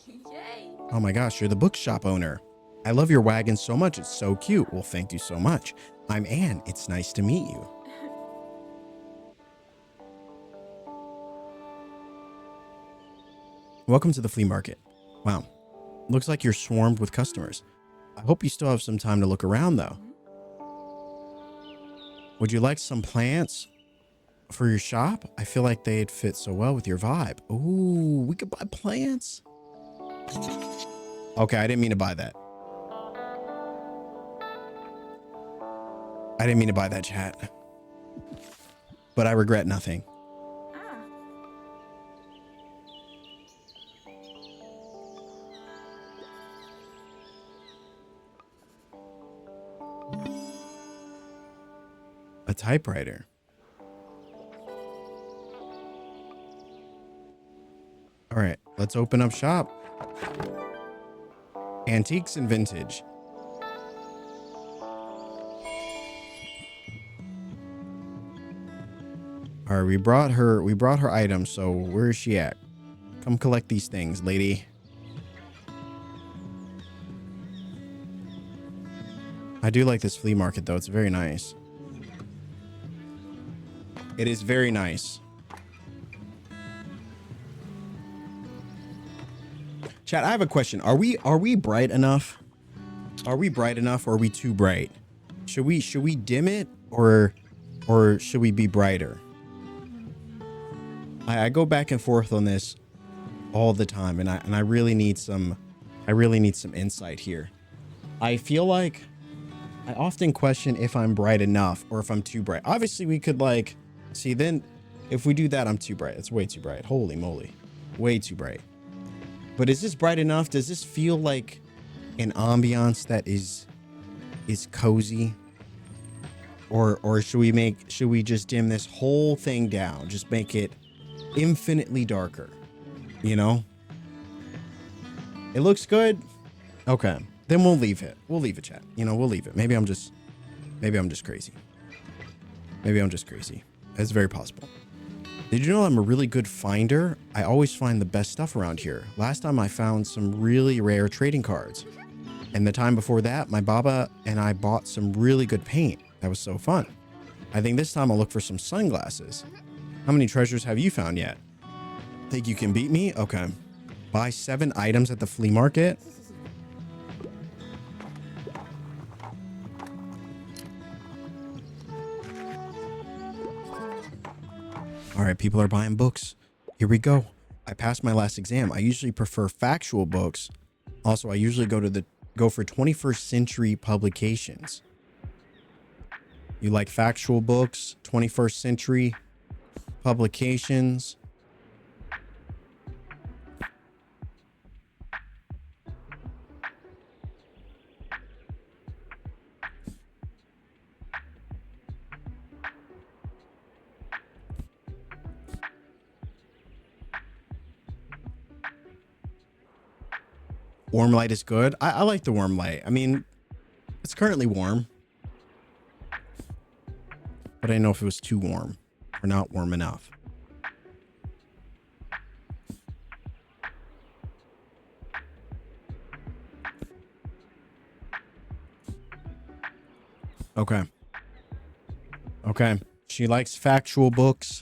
Yay. Oh my gosh, you're the bookshop owner. I love your wagon so much. It's so cute. Well, thank you so much. I'm Anne. It's nice to meet you. Welcome to the flea market. Wow. Looks like you're swarmed with customers. I hope you still have some time to look around though. Would you like some plants for your shop? I feel like they'd fit so well with your vibe. Ooh, we could buy plants. Okay, I didn't mean to buy that. I didn't mean to buy that, chat. But I regret nothing. A typewriter. All right, let's open up shop. Antiques and vintage. All right, we brought her items, so where is she at? Come collect these things, lady. I do like this flea market though. It's very nice. It is very nice. Chat, I have a question. Are we bright enough? Are we bright enough or are we too bright? Should we dim it or should we be brighter? I go back and forth on this all the time and I really need some insight here. I feel like I often question if I'm bright enough or if I'm too bright. Obviously we could like see, then if we do that, I'm too bright. It's way too bright. Holy moly. Way too bright. But is this bright enough? Does this feel like an ambiance that is cozy? Or should we just dim this whole thing down? Just make it infinitely darker, you know? It looks good. Okay. Then we'll leave it. We'll leave it, chat. You know, we'll leave it. Maybe I'm just crazy. Maybe I'm just crazy. It's very possible. Did you know I'm a really good finder? I always find the best stuff around here. Last time I found some really rare trading cards. And the time before that, my Baba and I bought some really good paint. That was so fun. I think this time I'll look for some sunglasses. How many treasures have you found yet? Think you can beat me? Okay. Buy 7 items at the flea market. All right, people are buying books. Here we go. I passed my last exam. I usually prefer factual books. Also, I usually go for 21st century publications. You like factual books, 21st century publications. Warm light is good. I like the warm light. I mean, it's currently warm. But I didn't know if it was too warm or not warm enough. Okay. Okay. She likes factual books.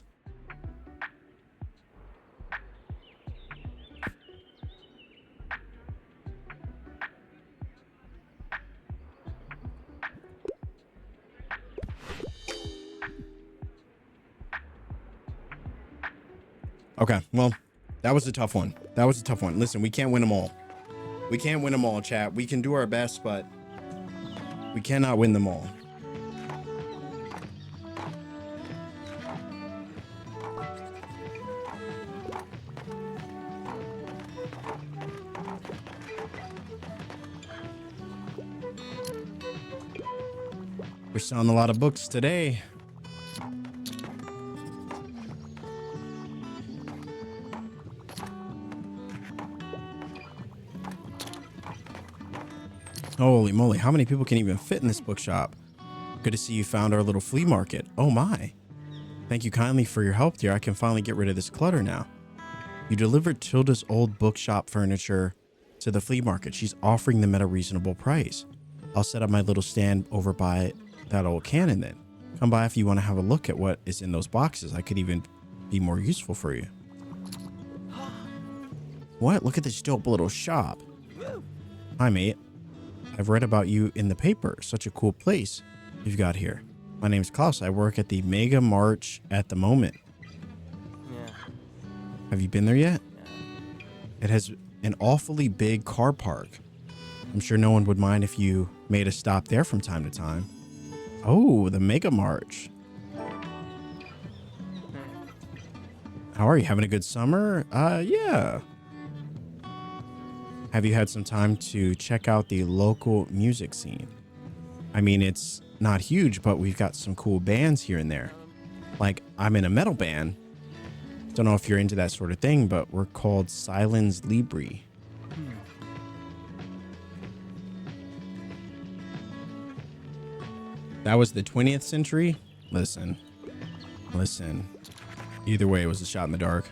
Okay, well, that was a tough one. That was a tough one. Listen, we can't win them all. We can't win them all, chat. We can do our best, but we cannot win them all. We're selling a lot of books today. Holy moly, how many people can even fit in this bookshop? Good to see you found our little flea market. Oh my. Thank you kindly for your help, dear. I can finally get rid of this clutter now. You delivered Tilda's old bookshop furniture to the flea market. She's offering them at a reasonable price. I'll set up my little stand over by that old cannon then. Come by if you want to have a look at what is in those boxes. I could even be more useful for you. What? Look at this dope little shop. Hi, mate. I've read about you in the paper. Such a cool place you've got here. My name's Klaus. I work at the Mega March at the moment. Yeah. Have you been there yet? Yeah. It has an awfully big car park. I'm sure no one would mind if you made a stop there from time to time. Oh, the Mega March. How are you? Having a good summer? Yeah. Have you had some time to check out the local music scene? I mean, it's not huge, but we've got some cool bands here and there. Like, I'm in a metal band. Don't know if you're into that sort of thing, but we're called Silence Libri. That was the 20th century? Listen. Either way, it was a shot in the dark.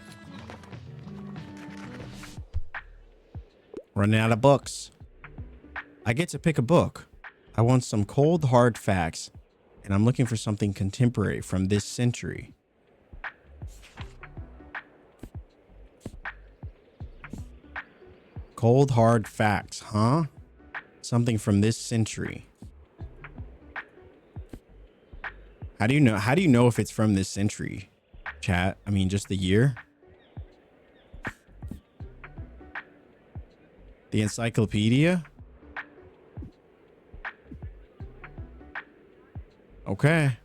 Running out of books. I get to pick a book. I want some cold, hard facts, and I'm looking for something contemporary from this century. Cold, hard facts, huh? Something from this century. How do you know if it's from this century, chat? I mean, just the year? The encyclopedia? Okay.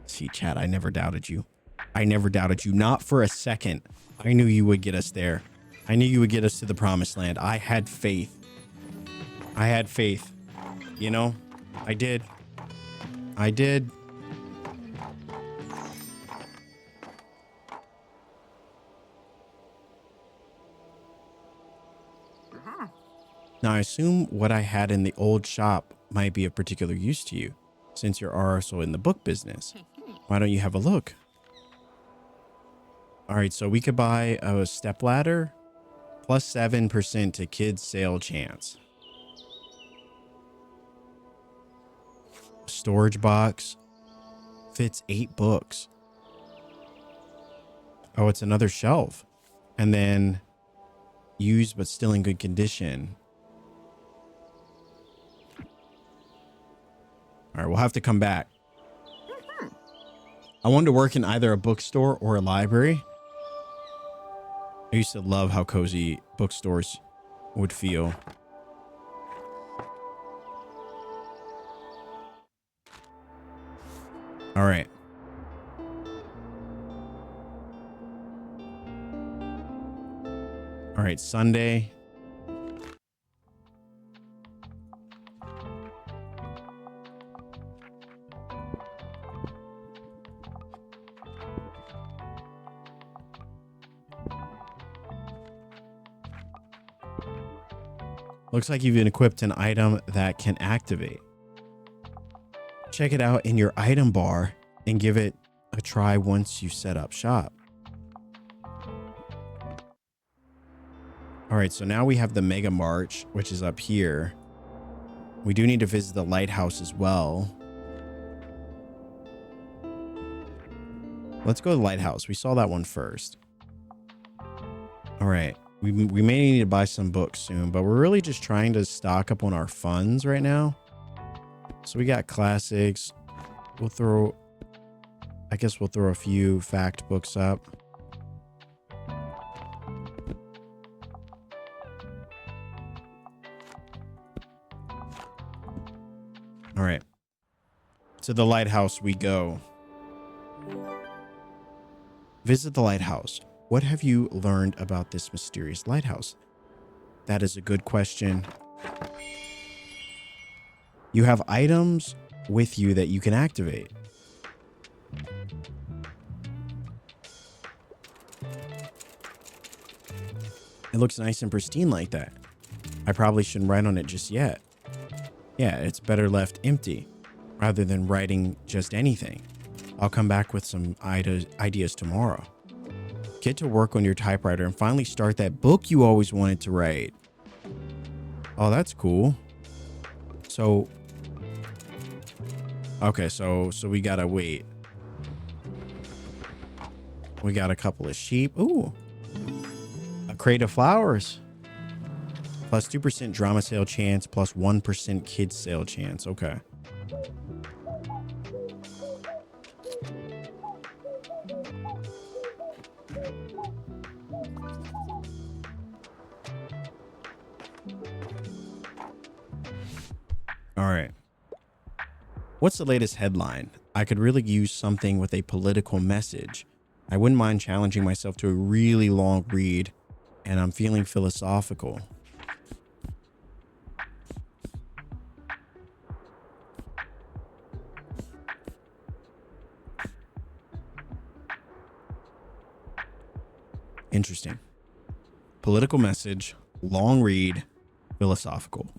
See, chat, I never doubted you. I never doubted you. Not for a second. I knew you would get us there. I knew you would get us to the promised land. I had faith. I had faith. You know, I did. I did. Now, I assume what I had in the old shop might be of particular use to you, since you're also in the book business. Why don't you have a look? All right, so we could buy a step ladder plus 7% to kids sale chance. Storage box fits 8 books. Oh, it's another shelf. And then used but still in good condition. All right, we'll have to come back. I wanted to work in either a bookstore or a library. I used to love how cozy bookstores would feel. All right. All right, Sunday. Looks like you've been equipped an item that can activate. Check it out in your item bar and give it a try once you set up shop. All right, so now we have the Mega March, which is up here. We do need to visit the lighthouse as well. Let's go to the lighthouse. We saw that one first. All right. We may need to buy some books soon, but we're really just trying to stock up on our funds right now. So we got classics. I guess we'll throw a few fact books up. All right. To the lighthouse we go. Visit the lighthouse. What have you learned about this mysterious lighthouse? That is a good question. You have items with you that you can activate. It looks nice and pristine like that. I probably shouldn't write on it just yet. Yeah, it's better left empty rather than writing just anything. I'll come back with some ideas tomorrow. Get to work on your typewriter and finally start that book you always wanted to write. Oh, that's cool. So, okay, so we gotta wait. We got a couple of sheep. Ooh, a crate of flowers. Plus 2% drama sale chance, plus 1% kids sale chance. Okay. All right. What's the latest headline? I could really use something with a political message. I wouldn't mind challenging myself to a really long read, and I'm feeling philosophical. Interesting. Political message, long read, philosophical.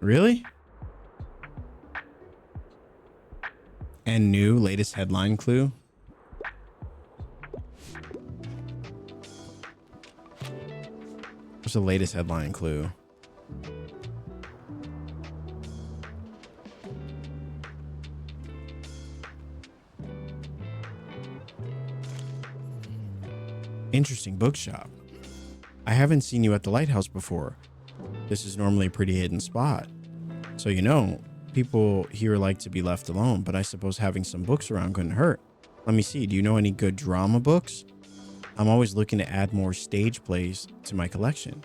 Really? And new latest headline clue. What's the latest headline clue? Interesting bookshop. I haven't seen you at the lighthouse before. This is normally a pretty hidden spot. So, you know, people here like to be left alone, but I suppose having some books around couldn't hurt. Let me see. Do you know any good drama books? I'm always looking to add more stage plays to my collection.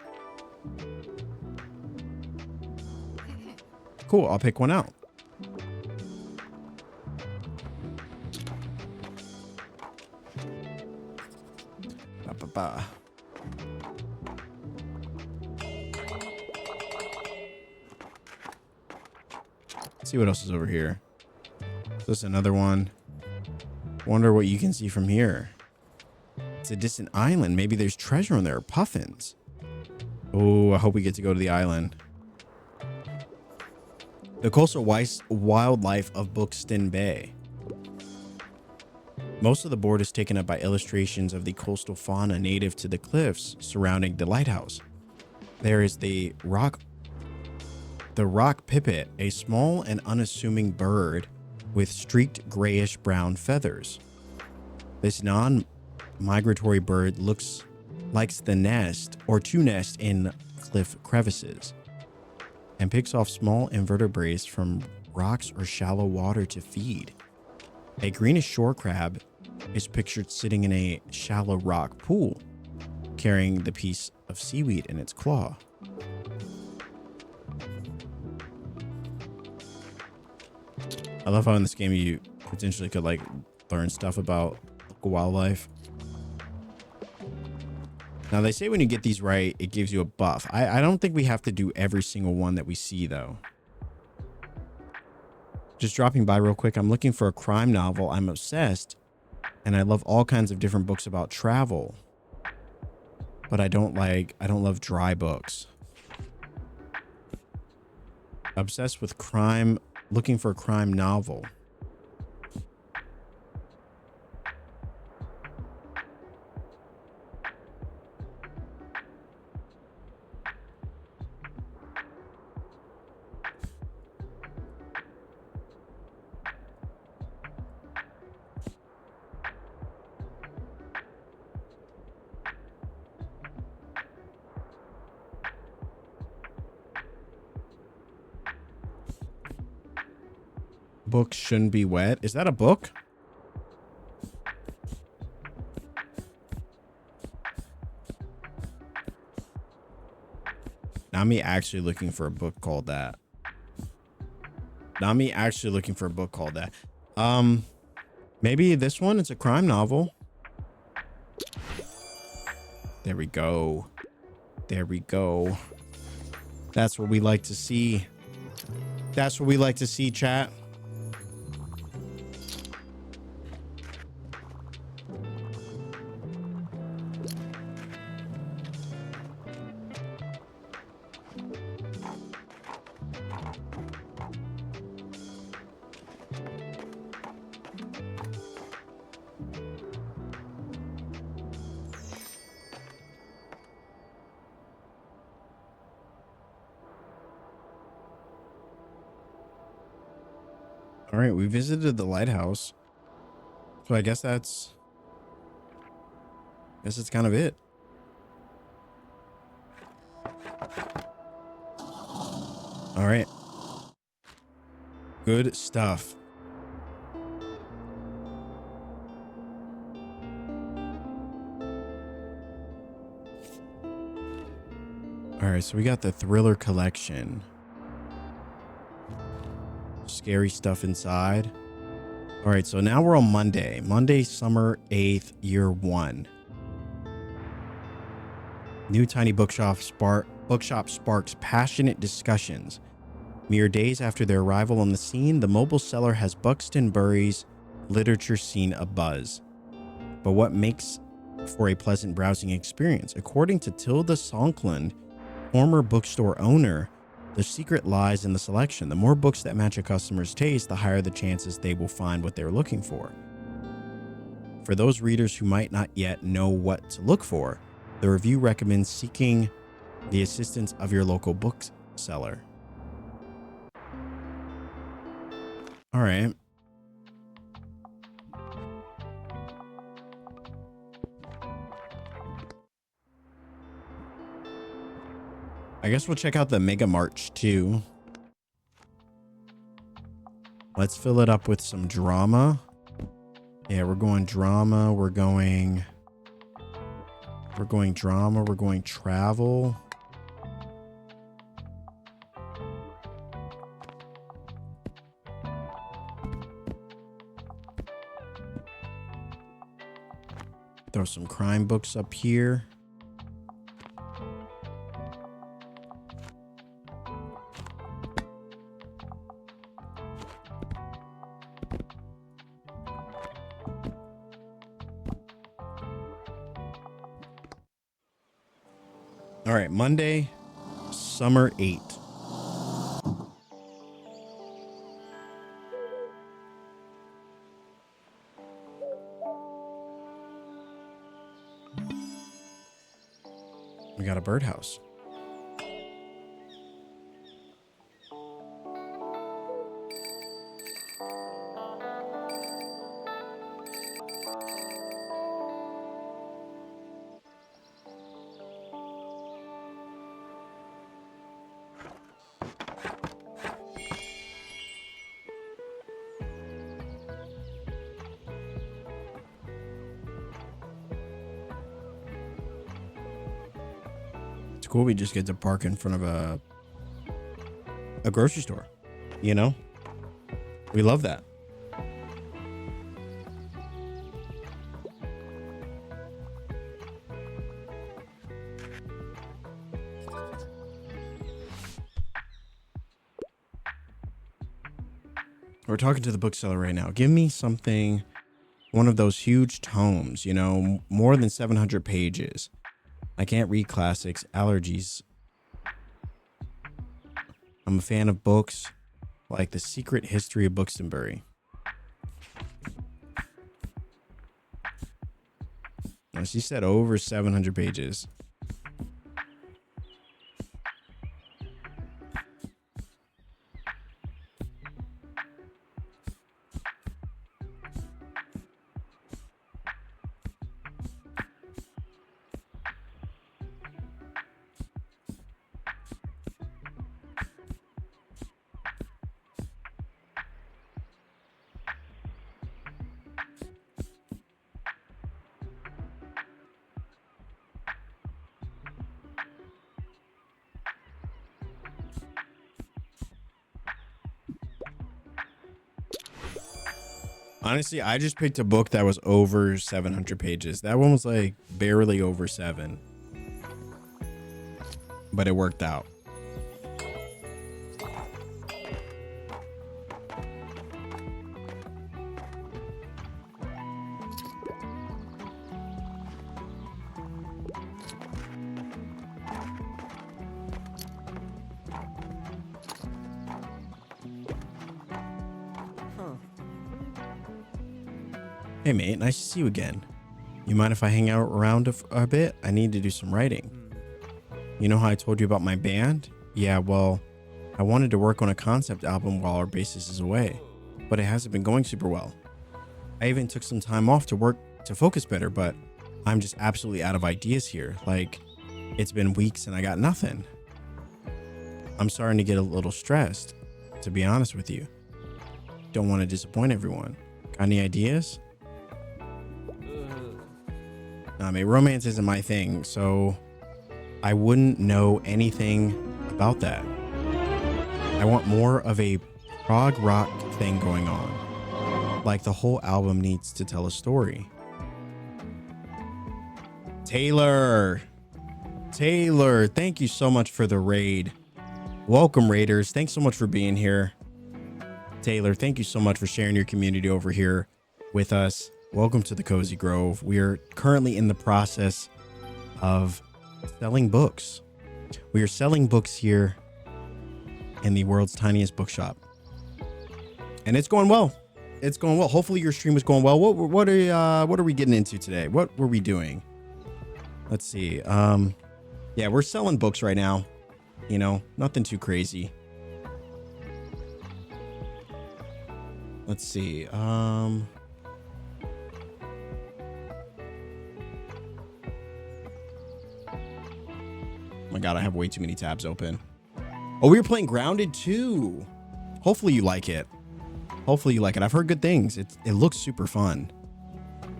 Cool, I'll pick one out. Ba-ba-ba. Let's see what else is over here. Is this another one? Wonder what you can see from here. It's a distant island. Maybe there's treasure on there. Puffins. Oh, I hope we get to go to the island. The coastal wildlife of Buxton Bay. Most of the board is taken up by illustrations of the coastal fauna native to the cliffs surrounding the lighthouse. There is the rock pipit, a small and unassuming bird with streaked grayish-brown feathers. This non-migratory bird likes the nest or to nest in cliff crevices and picks off small invertebrates from rocks or shallow water to feed. A greenish shore crab is pictured sitting in a shallow rock pool, carrying the piece of seaweed in its claw. I love how in this game you potentially could like learn stuff about local wildlife. Now they say when you get these right, it gives you a buff. I don't think we have to do every single one that we see though. Just dropping by real quick. I'm looking for a crime novel. I'm obsessed and I love all kinds of different books about travel, but I don't love dry books. Obsessed with crime, looking for a crime novel. Books shouldn't be wet. Is that a book? Not me actually looking for a book called that. Not me actually looking for a book called that. Maybe this one, it's a crime novel. There we go. There we go. That's what we like to see. That's what we like to see, chat. All right, we visited the lighthouse. So I guess that's kind of it. All right. Good stuff. All right, so we got the thriller collection. Scary stuff inside. All right, so now we're on Monday. Monday, summer 8th, year 1. New Tiny Bookshop sparks passionate discussions. Mere days after their arrival on the scene, the mobile seller has Buxton Bury's literature scene abuzz. But what makes for a pleasant browsing experience? According to Tilda Sonklund, former bookstore owner, the secret lies in the selection. The more books that match a customer's taste, the higher the chances they will find what they're looking for. For those readers who might not yet know what to look for, the review recommends seeking the assistance of your local bookseller. All right. I guess we'll check out the Mega March too. Let's fill it up with some drama. Yeah, we're going drama. We're going We're going drama. We're going travel. Throw some crime books up here. All right, Monday, summer 8. We got a birdhouse. It's cool. We just get to park in front of a grocery store. You know, we love that. We're talking to the bookseller right now. Give me something, one of those huge tomes, you know, more than 700 pages. I can't read classics, allergies. I'm a fan of books like The Secret History of Buxtonbury. Now, she said over 700 pages. Honestly, I just picked a book that was over 700 pages. That one was like barely over 7. But it worked out. Hey mate, nice to see you again. You mind if I hang out around a bit? I need to do some writing. You know how I told you about my band? Yeah, well, I wanted to work on a concept album while our bassist is away, but it hasn't been going super well. I even took some time off to work to focus better, but I'm just absolutely out of ideas here. Like, it's been weeks and I got nothing. I'm starting to get a little stressed, to be honest with you. Don't want to disappoint everyone. Got any ideas? I mean, romance isn't my thing, so I wouldn't know anything about that. I want more of a prog rock thing going on. Like the whole album needs to tell a story. Taylor, thank you so much for the raid. Welcome, raiders. Thanks so much for being here. Taylor, thank you so much for sharing your community over here with us. Welcome to the Cozy Grove. We are currently in the process of selling books. We are selling books here in the world's tiniest bookshop. And it's going well. It's going well. Hopefully your stream is going well. What are we getting into today? What were we doing? Let's see. Yeah, we're selling books right now. You know, nothing too crazy. Let's see. Oh my god, I have way too many tabs open. Oh, we were playing Grounded too. Hopefully you like it. Hopefully you like it. I've heard good things. It looks super fun.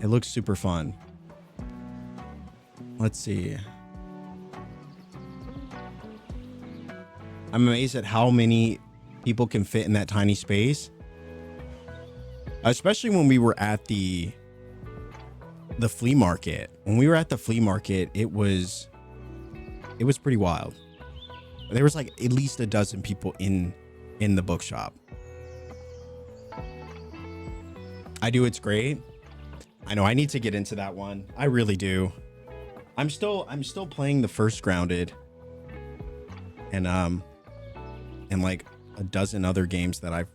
It looks super fun. Let's see. I'm amazed at how many people can fit in that tiny space. Especially when we were at the flea market. When we were at the flea market, it was pretty wild. There was like at least a dozen people in the bookshop. I do. It's great. I know I need to get into that one. I really do. I'm still playing the first Grounded and like a dozen other games that I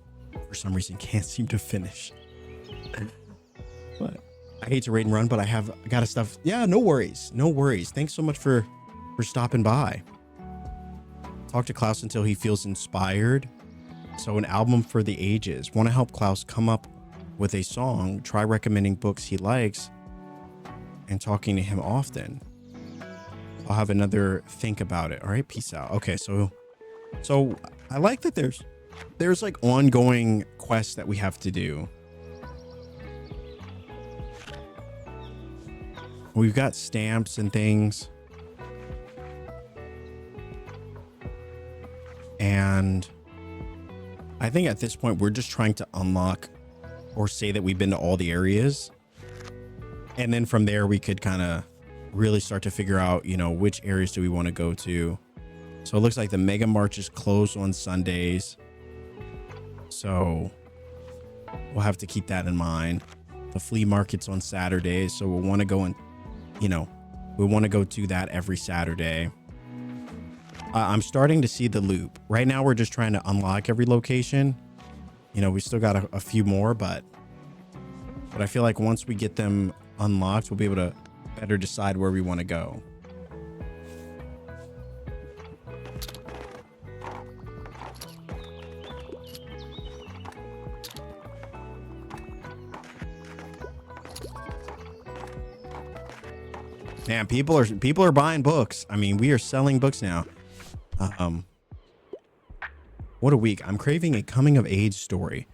for some reason can't seem to finish. But I hate to raid and run, but I got stuff. Yeah, no worries. No worries. Thanks so much for stopping by. Talk to Klaus until he feels inspired. So an album for the ages. Want to help Klaus come up with a song? Try recommending books he likes and talking to him often. I'll have another think about it. All right, peace out. Okay, so I like that there's like ongoing quests that we have to do. We've got stamps and things. And I think at this point, we're just trying to unlock or say that we've been to all the areas. And then from there, we could kind of really start to figure out, you know, which areas do we want to go to. So it looks like the Mega March is closed on Sundays. So we'll have to keep that in mind. The flea market's on Saturdays. So we'll want to go and, you know, we want to go to that every Saturday. I'm starting to see the loop. Right now, we're just trying to unlock every location. You know, we still got a few more, but I feel like once we get them unlocked, we'll be able to better decide where we want to go. Man, people are buying books. I mean, we are selling books now. What a week. I'm craving a coming of age story.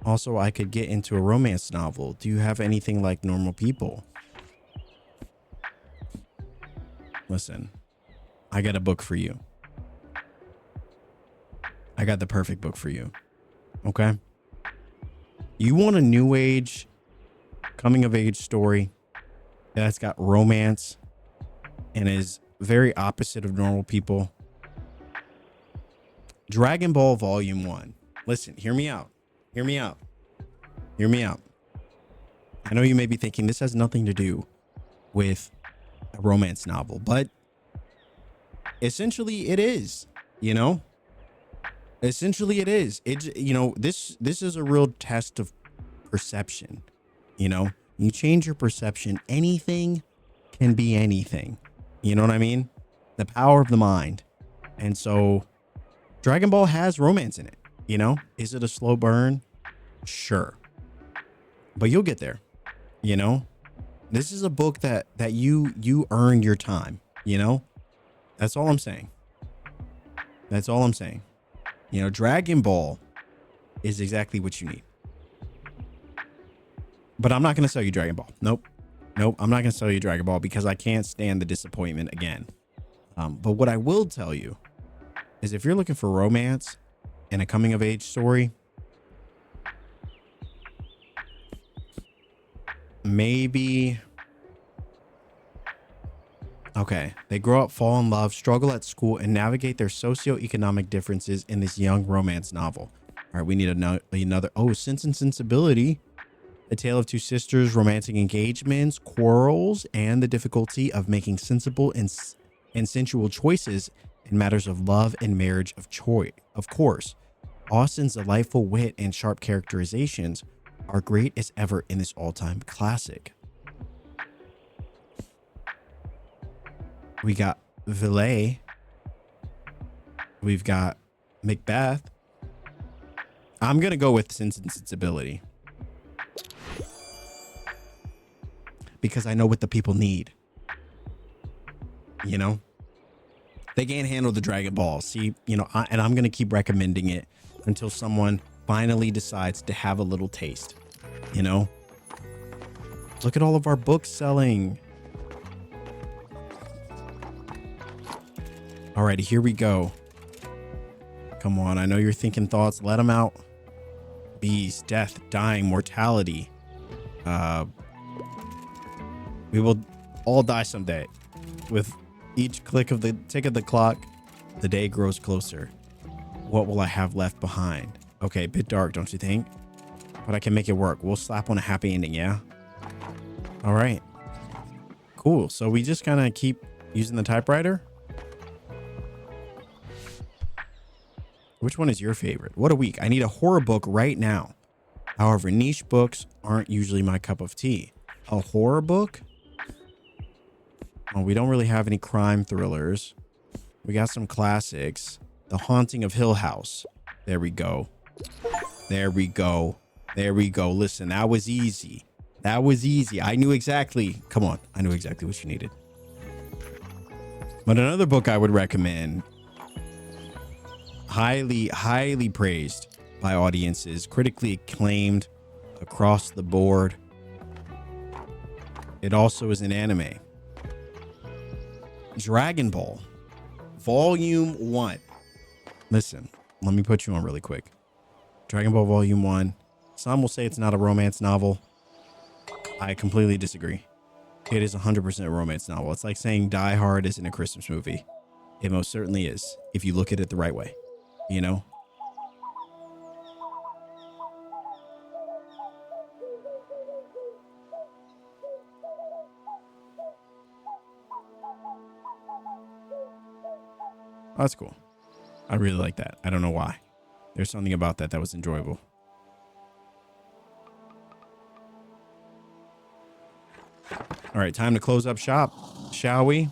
Also, I could get into a romance novel. Do you have anything like Normal People? Listen, I got a book for you. I got the perfect book for you. Okay? You want a new age coming of age story that's got romance and is very opposite of Normal People? Dragon Ball Volume 1. Listen, hear me out. Hear me out. Hear me out. I know you may be thinking this has nothing to do with a romance novel, but essentially it is, you know? Essentially it is. It, you know, this is a real test of perception. You know, you change your perception, anything can be anything. You know what I mean? The power of the mind. And so Dragon Ball has romance in it, you know? Is it a slow burn? Sure. But you'll get there, you know? This is a book that you earn your time, you know? That's all I'm saying. That's all I'm saying. You know, Dragon Ball is exactly what you need. But I'm not going to sell you Dragon Ball. Nope. I'm not going to sell you Dragon Ball because I can't stand the disappointment again. But what I will tell you is if you're looking for romance and a coming of age story, maybe. Okay. They grow up, fall in love, struggle at school, and navigate their socioeconomic differences in this young romance novel. All right. We need another. Oh, Sense and Sensibility. A tale of two sisters, romantic engagements, quarrels, and the difficulty of making sensible and sensual choices in matters of love and marriage of choice. Of course, Austen's delightful wit and sharp characterizations are great as ever in this all-time classic. We got Villette. We've got Macbeth. I'm going to go with Sense and Sensibility, because I know what the people need. You know, they can't handle the Dragon Ball. See, you know, and I'm going to keep recommending it until someone finally decides to have a little taste. You know, look at all of our books selling. Alrighty, here we go. Come on, I know you're thinking thoughts. Let them out. Bees, death, dying, mortality. We will all die someday. With each click of the tick of the clock, the day grows closer. What will I have left behind? Okay, a bit dark, don't you think? But I can make it work. We'll slap on a happy ending, yeah? All right. Cool. So we just kind of keep using the typewriter. Which one is your favorite? What a week. I need a horror book right now. However, niche books aren't usually my cup of tea. A horror book? Oh, we don't really have any crime thrillers. We got some classics. The Haunting of Hill House. There we go. There we go. There we go. Listen, that was easy. That was easy. I knew exactly. Come on. I knew exactly what you needed. But another book I would recommend, highly praised by audiences, critically acclaimed across the board. It also is an anime. Dragon Ball Volume 1. Listen, let me put you on really quick. Dragon Ball Volume 1. Some will say it's not a romance novel. I completely disagree. It is 100% a romance novel. It's like saying Die Hard isn't a Christmas movie. It most certainly is, if you look at it the right way, you know? Oh, that's cool. I really like that. I don't know why. There's something about that was enjoyable. All right, time to close up shop, shall we?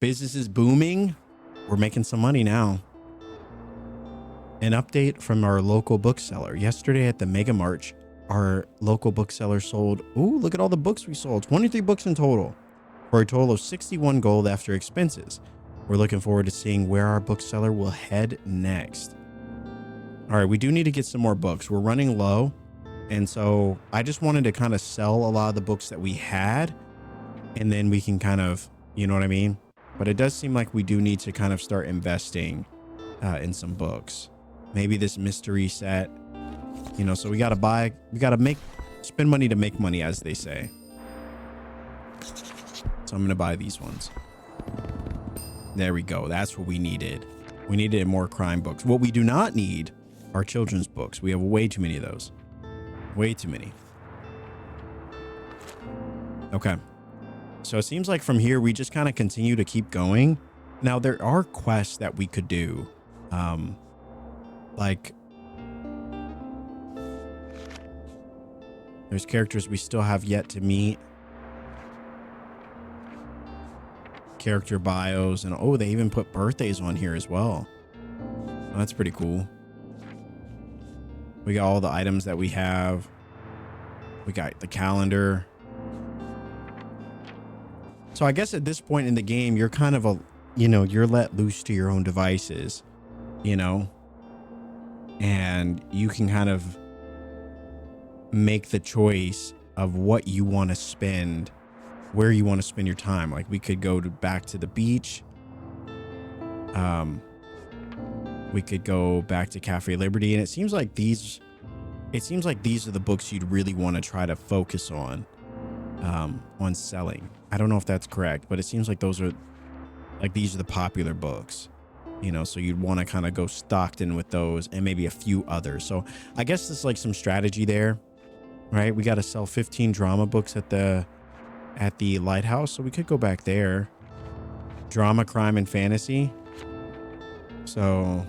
Business is booming. We're making some money now. An update from our local bookseller. Yesterday at the Mega March, our local bookseller sold, ooh, look at all the books we sold. 23 books in total for a total of 61 gold after expenses. We're looking forward to seeing where our bookseller will head next. All right, we do need to get some more books. We're running low. And so I just wanted to kind of sell a lot of the books that we had, and then we can kind of, you know what I mean? But it does seem like we do need to kind of start investing in some books. Maybe this mystery set, you know, so we got to spend money to make money, as they say. So I'm going to buy these ones. There we go. That's what we needed. We needed more crime books. What we do not need are children's books. We have way too many of those. Way too many. Okay. So it seems like from here, we just kind of continue to keep going. Now, there are quests that we could do. Like, there's characters we still have yet to meet. Character bios. And, oh, they even put birthdays on here as well. Oh, that's pretty cool. We got all the items that we have. We got the calendar. So I guess at this point in the game, you're kind of you're let loose to your own devices, you know, and you can kind of make the choice of what you want to spend, where you want to spend your time. Like we could go back to the beach. We could go back to Cafe Liberty, and it seems like these are the books you'd really want to try to focus on selling. I don't know if that's correct, but it seems like these are the popular books, you know, so you'd want to kind of go Stockton with those and maybe a few others. So I guess there's like some strategy there, right? We got to sell 15 drama books at the lighthouse. So we could go back there. Drama, crime, and fantasy. So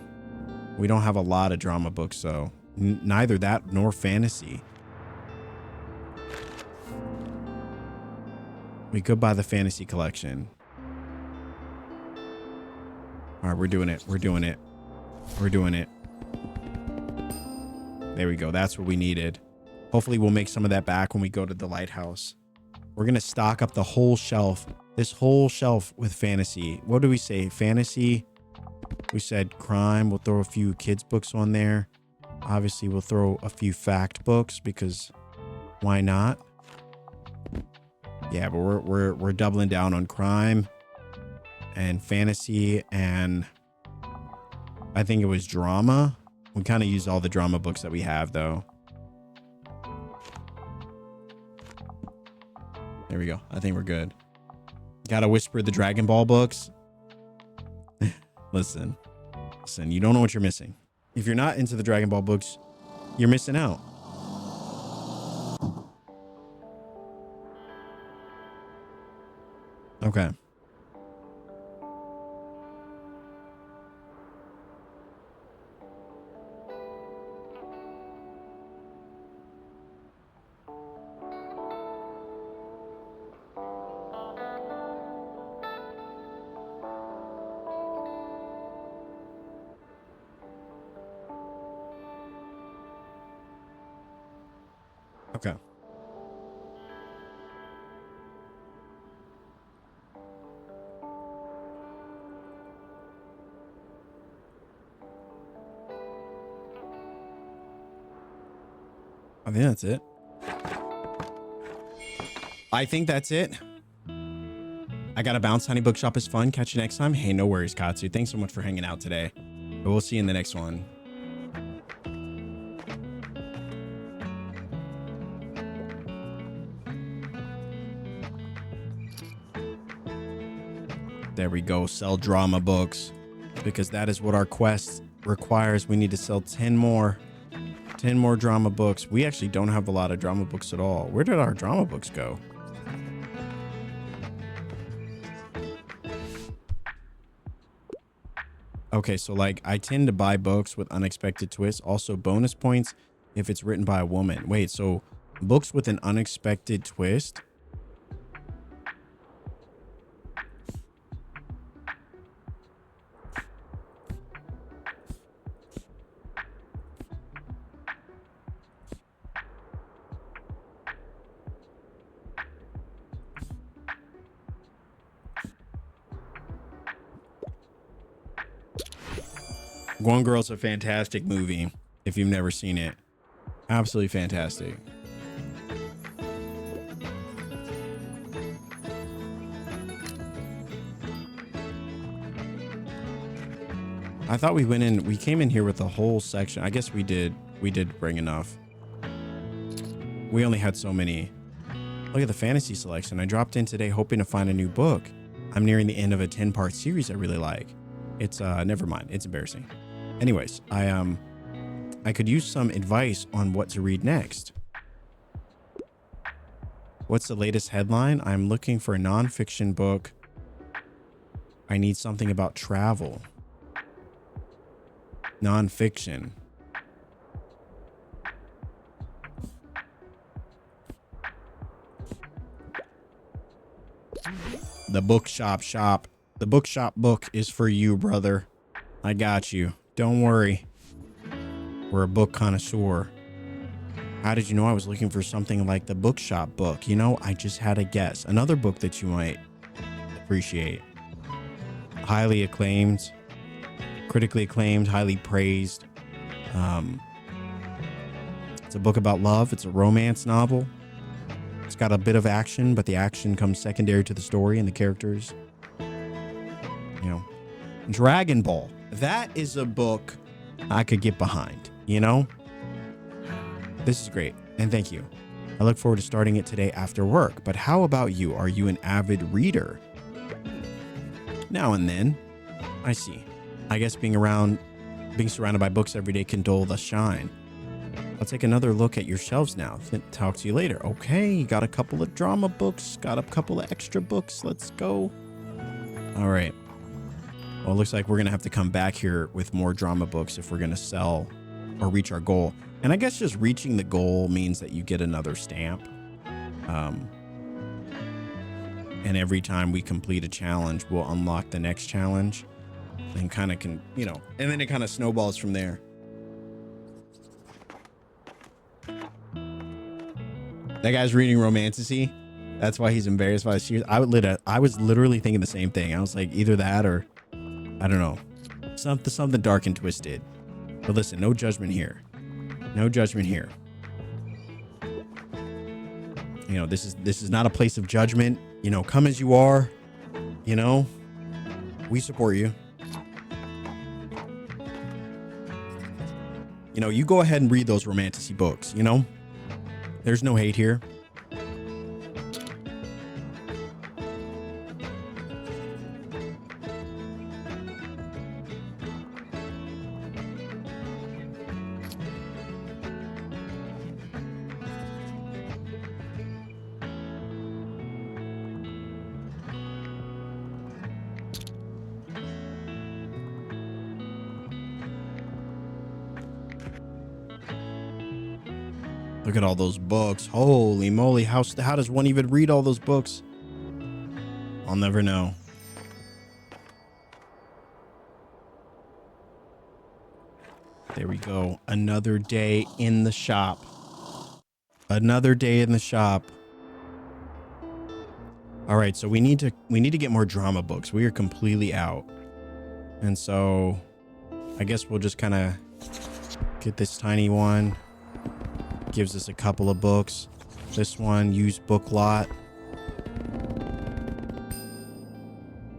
we don't have a lot of drama books, so neither that nor fantasy. We could buy the fantasy collection. All right, we're doing it. We're doing it. We're doing it. There we go. That's what we needed. Hopefully we'll make some of that back when we go to the lighthouse. We're going to stock up the whole shelf. This whole shelf with fantasy. What do we say? Fantasy. We said crime. We'll throw a few kids books on there. Obviously, we'll throw a few fact books because why not? Yeah, but we're doubling down on crime and fantasy, and I think it was drama. We kind of used all the drama books that we have, though. There we go. I think we're good. Gotta whisper the Dragon Ball books. Listen, you don't know what you're missing. If you're not into the Dragon Ball books, you're missing out. Okay. Okay. I think that's it. I think that's it. I gotta bounce. Tiny Bookshop is fun. Catch you next time. Hey, no worries, Katsu. Thanks so much for hanging out today. But we'll see you in the next one. There we go. Sell drama books, because that is what our quest requires. We need to sell 10 more drama books. We actually don't have a lot of drama books at all. Where did our drama books go? Okay, so like I tend to buy books with unexpected twists. Also bonus points if it's written by a woman. Wait, so books with an unexpected twist? Gone Girl's a fantastic movie if you've never seen it. Absolutely fantastic. I thought we came in here with a whole section. I guess we did bring enough. We only had so many. Look at the fantasy selection. I dropped in today hoping to find a new book. I'm nearing the end of a 10-part series I really like. It's never mind. It's embarrassing. Anyways, I could use some advice on what to read next. What's the latest headline? I'm looking for a nonfiction book. I need something about travel. Nonfiction. The bookshop. The bookshop book is for you, brother. I got you. Don't worry. We're a book connoisseur. How did you know I was looking for something like the bookshop book? You know, I just had a guess. Another book that you might appreciate. Highly acclaimed, critically acclaimed, highly praised. It's a book about love. It's a romance novel. It's got a bit of action, but the action comes secondary to the story and the characters. You know, Dragon Ball. That is a book I could get behind, you know? This is great, and thank you. I look forward to starting it today after work, but how about you? Are you an avid reader? Now and then. I see. I guess being surrounded by books every day can dull the shine. I'll take another look at your shelves now. Talk to you later. Okay, got a couple of drama books, got a couple of extra books. Let's go. All right. Well, it looks like we're going to have to come back here with more drama books if we're going to sell or reach our goal. And I guess just reaching the goal means that you get another stamp. And every time we complete a challenge, we'll unlock the next challenge. And kind of can, you know, and then it kind of snowballs from there. That guy's reading Romantasy. That's why he's embarrassed by the series. I was literally thinking the same thing. I was like, either that or I don't know, something dark and twisted. But listen, no judgment here. No judgment here. You know, this is not a place of judgment. You know, come as you are. You know, We support you. You know, you go ahead and read those romantasy books, you know? There's no hate here. Look at all those books. Holy moly. How does one even read all those books? I'll never know. There we go. Another day in the shop. Another day in the shop. All right, so we need to get more drama books. We are completely out. And so I guess we'll just kind of get this tiny one. Gives us a couple of books. This one, used book lot.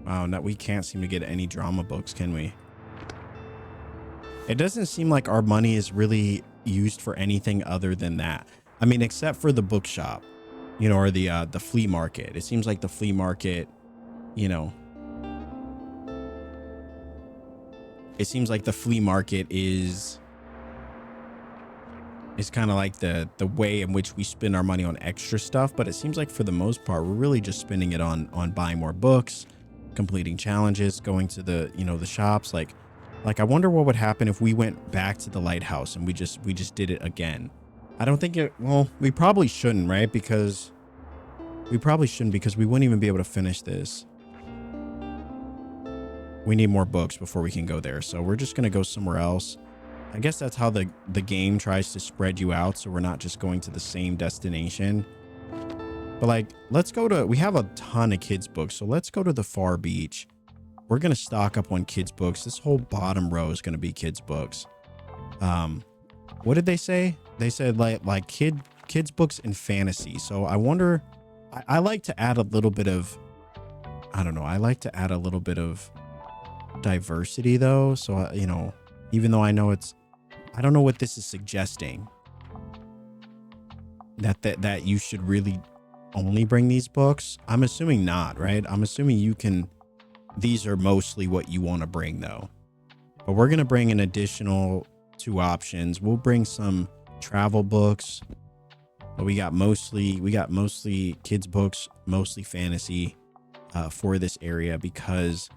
Wow, we can't seem to get any drama books, can we? It doesn't seem like our money is really used for anything other than that. I mean, except for the bookshop, you know, or the flea market. It seems like the flea market, you know, it seems like the flea market is kind of like the way in which we spend our money on extra stuff. But it seems like for the most part, we're really just spending it on buying more books, completing challenges, going to the, you know, the shops. Like I wonder what would happen if we went back to the lighthouse and we just did it again. I don't think well, we probably shouldn't, right? Because we wouldn't even be able to finish this. We need more books before we can go there. So we're just going to go somewhere else. I guess that's how the game tries to spread you out, so we're not just going to the same destination. But like, we have a ton of kids books, so let's go to the far beach. We're going to stock up on kids books. This whole bottom row is going to be kids books. What did they say? They said like kids books and fantasy. So I wonder, I like to add a little bit of, I don't know. I like to add a little bit of diversity though. So, you know, even though I know I don't know what this is suggesting. That you should really only bring these books. I'm assuming not, right? I'm assuming these are mostly what you want to bring though. But we're going to bring an additional 2 options. We'll bring some travel books. But we got mostly kids books, mostly fantasy for this area because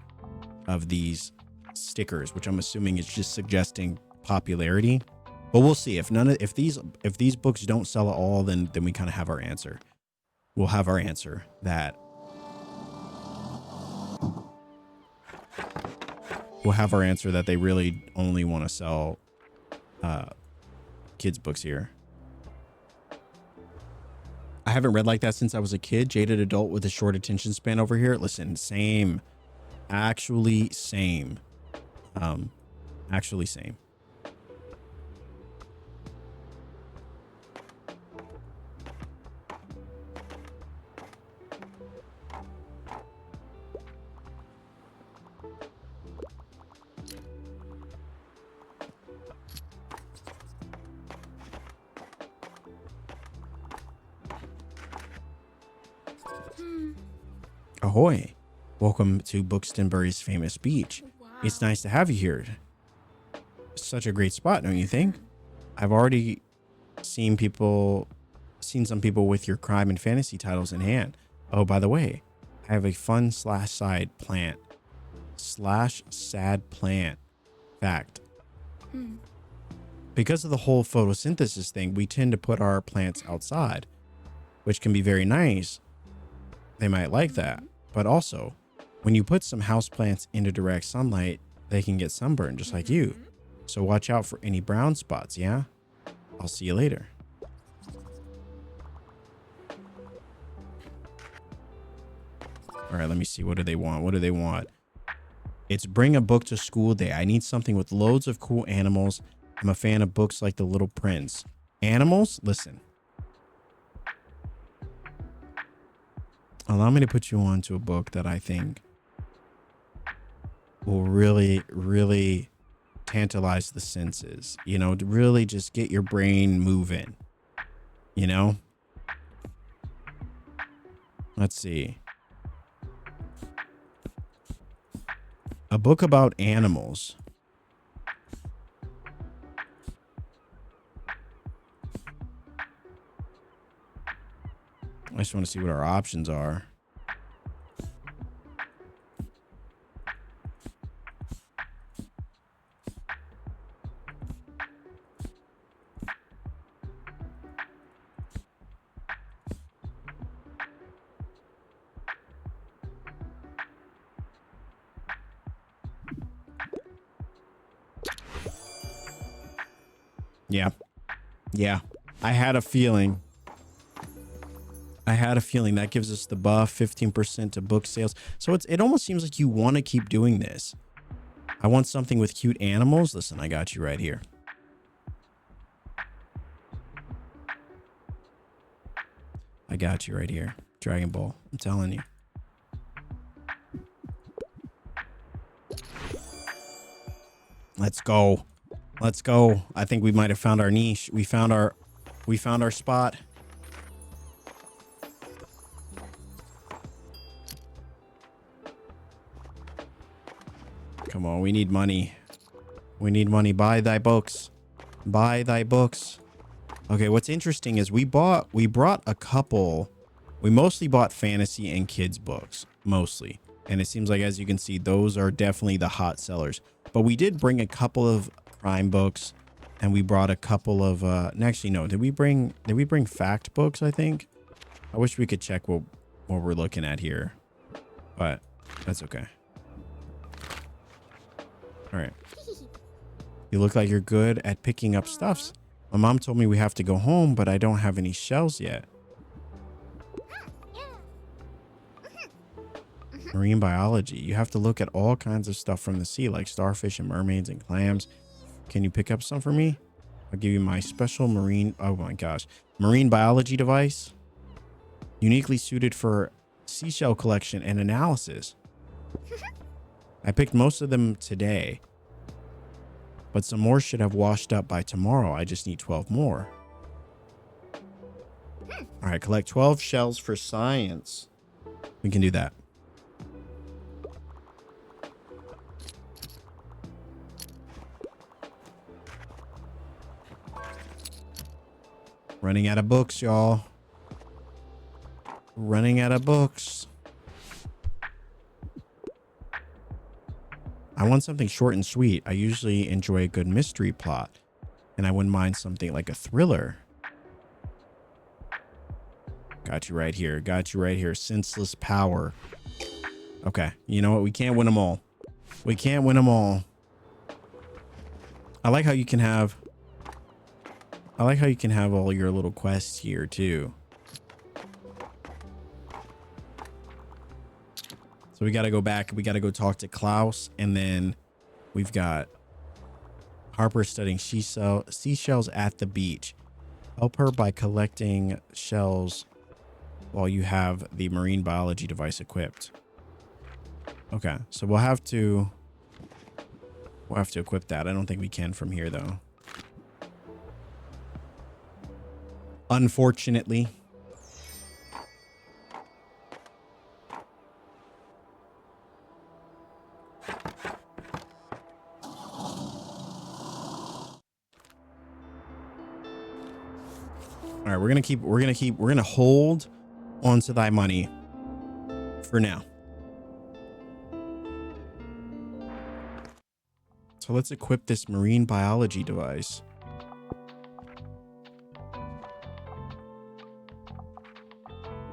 of these stickers, which I'm assuming is just suggesting popularity. But we'll see. If these books don't sell at all, then we kind of have our answer. We'll have our answer that they really only want to sell kids books here. I haven't read like that since I was a kid. Jaded adult with a short attention span over here. Listen, same. Actually same. Actually same. Ahoy. Welcome to Buxtonbury's famous beach. Wow. It's nice to have you here. Such a great spot, don't you think? I've already seen some people with your crime and fantasy titles in hand. Oh, by the way, I have a fun /sad plant fact. Because of the whole photosynthesis thing, we tend to put our plants outside, which can be very nice. They might like that. But also, when you put some houseplants into direct sunlight, they can get sunburned just like you. So watch out for any brown spots, yeah? I'll see you later. All right, let me see. What do they want? It's bring a book to school day. I need something with loads of cool animals. I'm a fan of books like The Little Prince. Animals? Listen. Allow me to put you on to a book that I think will really, really tantalize the senses, you know, to really just get your brain moving, you know? Let's see. A book about animals. I just want to see what our options are. Yeah. Yeah. I had a feeling. That gives us the buff, 15% to book sales. So it almost seems like you want to keep doing this. I want something with cute animals. Listen, I got you right here. I got you right here. Dragon Ball. I'm telling you. Let's go. Let's go. I think we might have found our niche. We found our spot. Come on, we need money. We need money. Buy thy books. Buy thy books. Okay, what's interesting is we brought a couple. We mostly bought fantasy and kids books, mostly. And it seems like, as you can see, those are definitely the hot sellers. But we did bring a couple of crime books, and we brought a couple of actually no, did we bring fact books, I think? I wish we could check what we're looking at here. But that's okay. All right. You look like you're good at picking up stuffs. My mom told me we have to go home, but I don't have any shells yet. Marine biology. You have to look at all kinds of stuff from the sea, like starfish and mermaids and clams. Can you pick up some for me? I'll give you my special marine, oh my gosh, marine biology device. Uniquely suited for seashell collection and analysis. I picked most of them today, but some more should have washed up by tomorrow. I just need 12 more. All right, collect 12 shells for science. We can do that. Running out of books, y'all. Running out of books. I want something short and sweet. I usually enjoy a good mystery plot, and I wouldn't mind something like a thriller. Got you right here. Got you right here. Senseless power. Okay. You know what? We can't win them all. We can't win them all. I like how you can have all your little quests here too. So we got to go back. We got to go talk to Klaus. And then we've got Harper studying seashells at the beach. Help her by collecting shells while you have the marine biology device equipped. Okay, so we'll have to equip that. I don't think we can from here though. Unfortunately. All right, we're gonna hold onto thy money for now. So let's equip this marine biology device.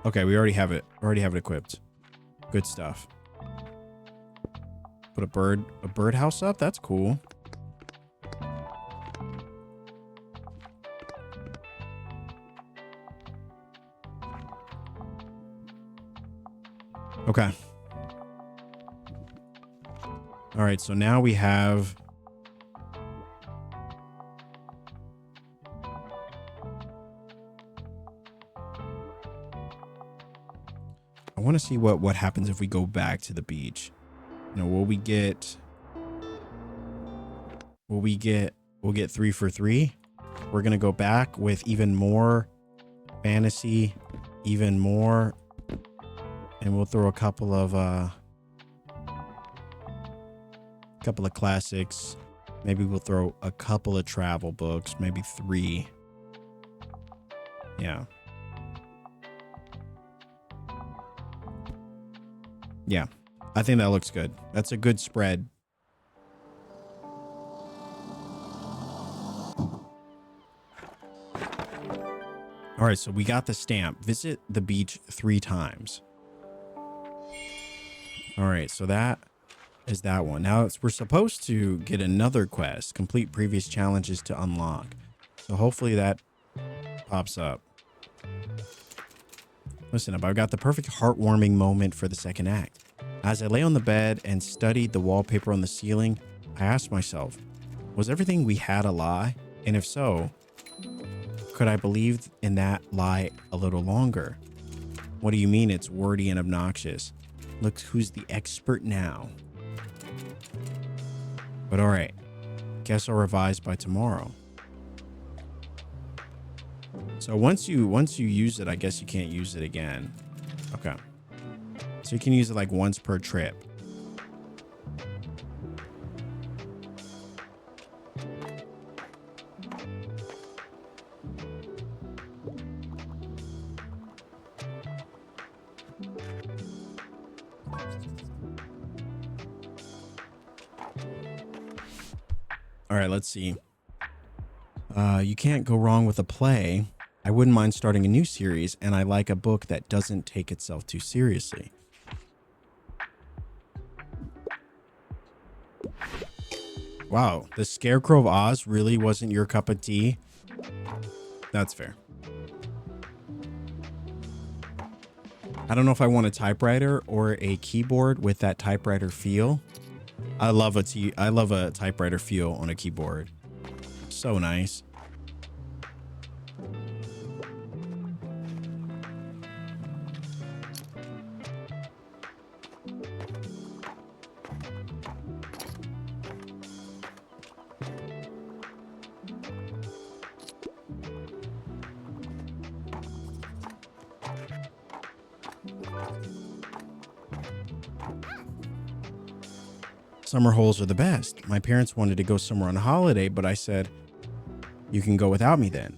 Okay, we already have it. Equipped. Good stuff. Put a birdhouse up. That's cool. Okay. All right, so now we have I want to see what happens if we go back to the beach. You know, will we get? We'll get 3 for 3. We're gonna go back with even more fantasy, even more, and we'll throw a couple of classics. Maybe we'll throw a couple of travel books, maybe 3. Yeah. Yeah. I think that looks good. That's a good spread. All right, so we got the stamp. Visit the beach 3 times. All right, so that is that one. Now we're supposed to get another quest, complete previous challenges to unlock. So hopefully that pops up. Listen up, I've got the perfect heartwarming moment for the second act. As I lay on the bed and studied the wallpaper on the ceiling, I asked myself, was everything we had a lie? And if so, could I believe in that lie a little longer? What do you mean it's wordy and obnoxious? Look who's the expert now. But all right, guess I'll revise by tomorrow. So once you use it, I guess you can't use it again. Okay. So you can use it like once per trip. All right, let's see. You can't go wrong with a play. I wouldn't mind starting a new series, and I like a book that doesn't take itself too seriously. Wow, the Scarecrow of Oz really wasn't your cup of tea? That's fair. I don't know if I want a typewriter or a keyboard with that typewriter feel. I love a typewriter feel on a keyboard. So nice. Summer holes are the best. My parents wanted to go somewhere on holiday, but I said, you can go without me then.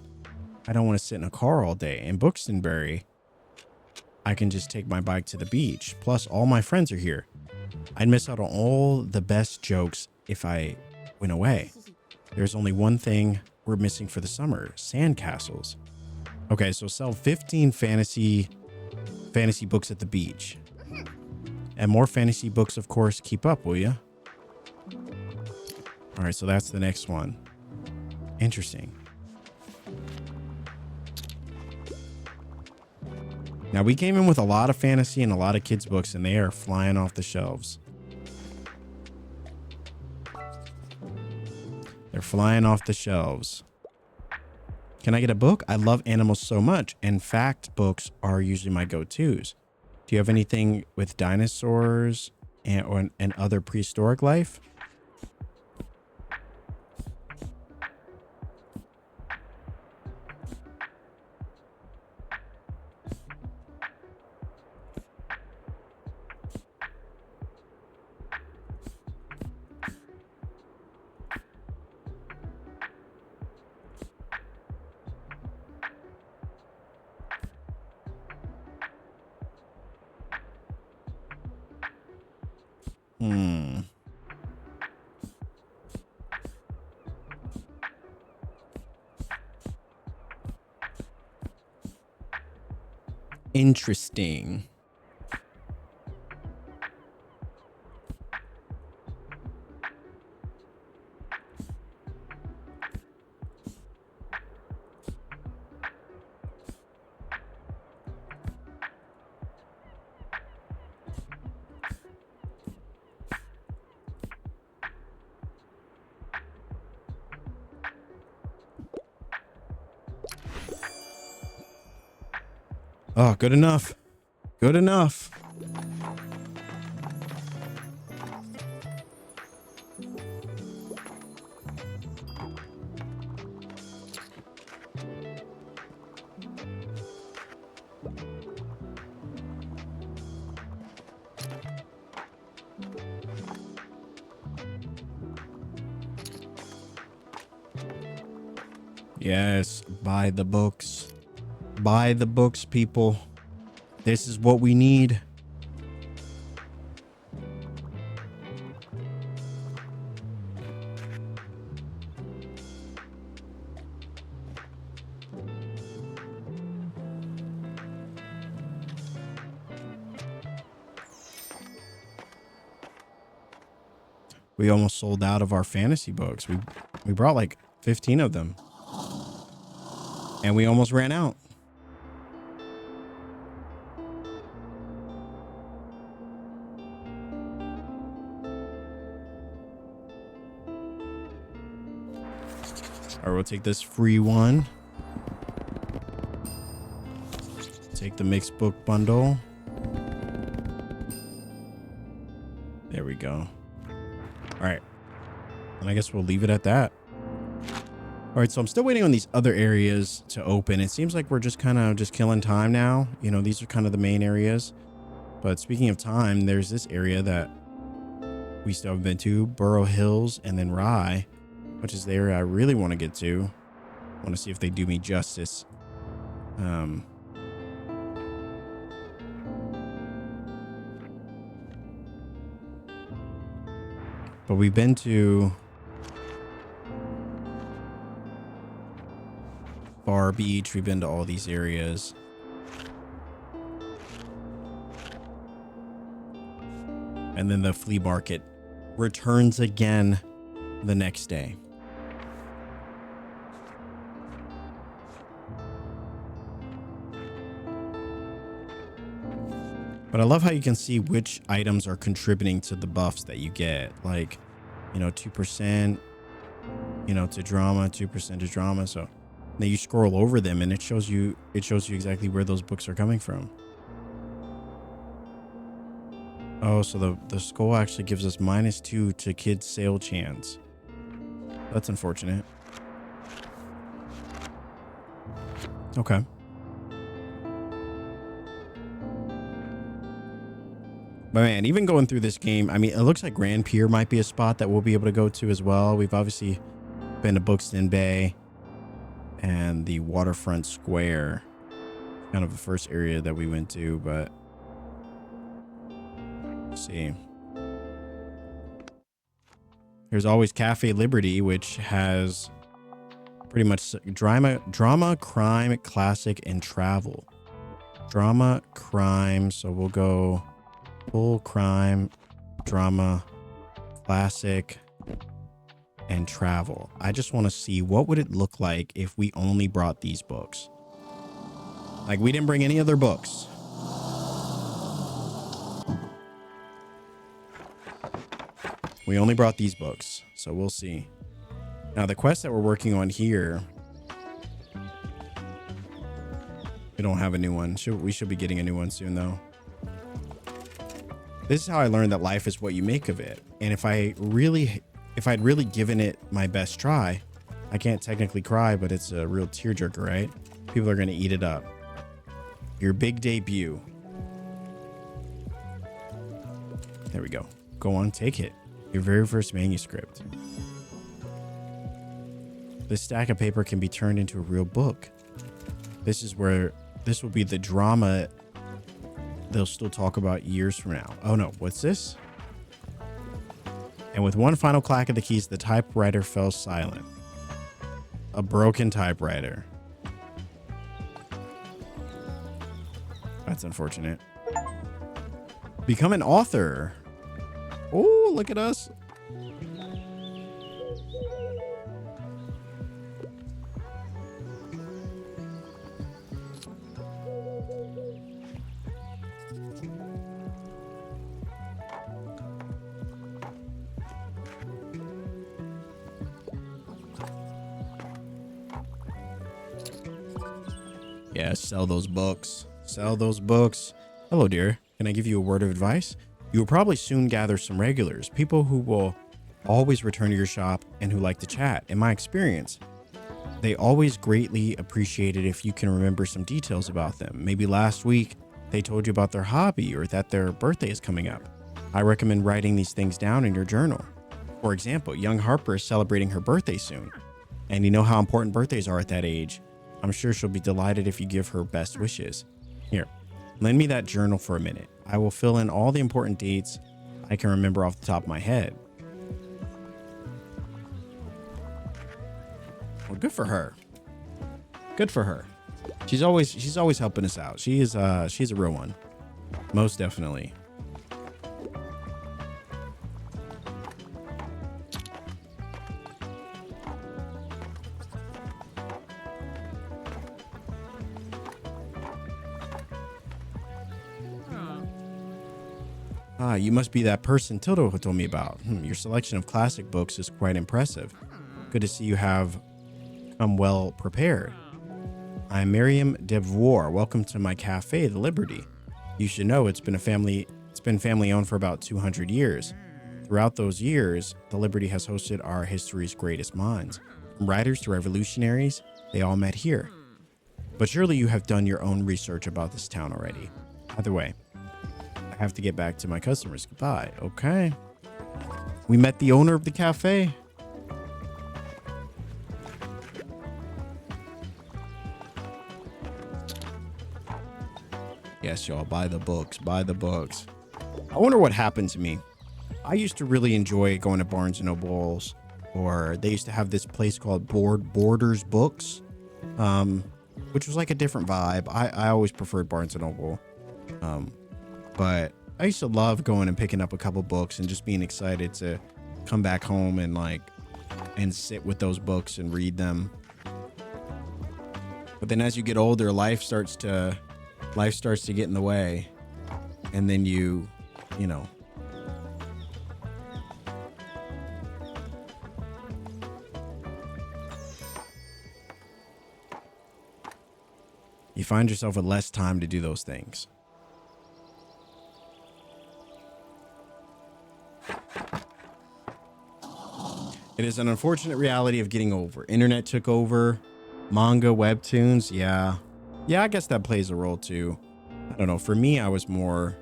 I don't want to sit in a car all day. In Buxtonbury, I can just take my bike to the beach. Plus, all my friends are here. I'd miss out on all the best jokes if I went away. There's only one thing we're missing for the summer: sandcastles. Okay, so sell 15 fantasy books at the beach. And more fantasy books, of course. Keep up, will you? All right, so that's the next one. Interesting. Now, we came in with a lot of fantasy and a lot of kids' books, and they are flying off the shelves. They're flying off the shelves. Can I get a book? I love animals so much, and fact books are usually my go-tos. Do you have anything with dinosaurs and other prehistoric life? Interesting. Oh, good enough. Good enough. Yes, buy the books. Buy the books, people. This is what we need. We almost sold out of our fantasy books. We brought like 15 of them. And we almost ran out. All right, we'll take this free one. Take the mixed book bundle. There we go. All right. And I guess we'll leave it at that. All right, so I'm still waiting on these other areas to open. It seems like we're just kind of just killing time now. You know, these are kind of the main areas. But speaking of time, there's this area that we still haven't been to. Burrow Hills and then Rye, which is the area I really want to get to. I want to see if they do me justice. But we've been to Bar Beach. We've been to all these areas. And then the flea market returns again the next day. But I love how you can see which items are contributing to the buffs that you get. Like, you know, 2%, you know, to drama, 2% to drama. So then you scroll over them and it shows you exactly where those books are coming from. Oh, so the skull actually gives us -2 to kids sale chance. That's unfortunate. Okay. But man, even going through this game, I mean, it looks like Grand Pier might be a spot that we'll be able to go to as well. We've obviously been to Buxton Bay and the Waterfront Square. Kind of the first area that we went to, but let's see. There's always Cafe Liberty, which has pretty much drama, crime, classic, and travel. Drama, crime, so we'll go full crime, drama, classic, and travel. I just want to see what would it look like if we only brought these books. Like, we didn't bring any other books. We only brought these books, so we'll see. Now, the quest that we're working on here, we don't have a new one. We should be getting a new one soon, though. This is how I learned that life is what you make of it. And if I'd really given it my best try, I can't technically cry, but it's a real tearjerker, right? People are going to eat it up. Your big debut. There we go. Go on, take it. Your very first manuscript. This stack of paper can be turned into a real book. This will be the drama they'll still talk about years from now. Oh no, what's this? And with one final clack of the keys, the typewriter fell silent. A broken typewriter. That's unfortunate. Become an author. Oh, look at us. Yeah, sell those books. Sell those books. Hello, dear. Can I give you a word of advice? You will probably soon gather some regulars, people who will always return to your shop and who like to chat. In my experience, they always greatly appreciate it if you can remember some details about them. Maybe last week they told you about their hobby or that their birthday is coming up. I recommend writing these things down in your journal. For example, young Harper is celebrating her birthday soon. And you know how important birthdays are at that age. I'm sure she'll be delighted if you give her best wishes. Here, lend me that journal for a minute. I will fill in all the important dates I can remember off the top of my head. Well, good for her. Good for her. She's always helping us out. She's a real one. Most definitely. Ah, you must be that person Tilda told me about. Your selection of classic books is quite impressive. Good to see you have come well prepared. I'm Miriam Devoir. Welcome to my cafe, The Liberty. You should know it's been family owned for about 200 years. Throughout those years, The Liberty has hosted our history's greatest minds. From writers to revolutionaries, they all met here. But surely you have done your own research about this town already. Either way, I have to get back to my customers. Goodbye. Okay. We met the owner of the cafe. Yes, y'all, buy the books. Buy the books. I wonder what happened to me. I used to really enjoy going to Barnes & Nobles, or they used to have this place called Borders Books, which was like a different vibe. I always preferred Barnes & Noble. But I used to love going and picking up a couple books and just being excited to come back home and sit with those books and read them. But then as you get older, life starts to get in the way, and then you know, you find yourself with less time to do those things. It is an unfortunate reality of getting older. Internet took over, manga, webtoons, yeah, I guess that plays a role too. I don't know. For me, I was more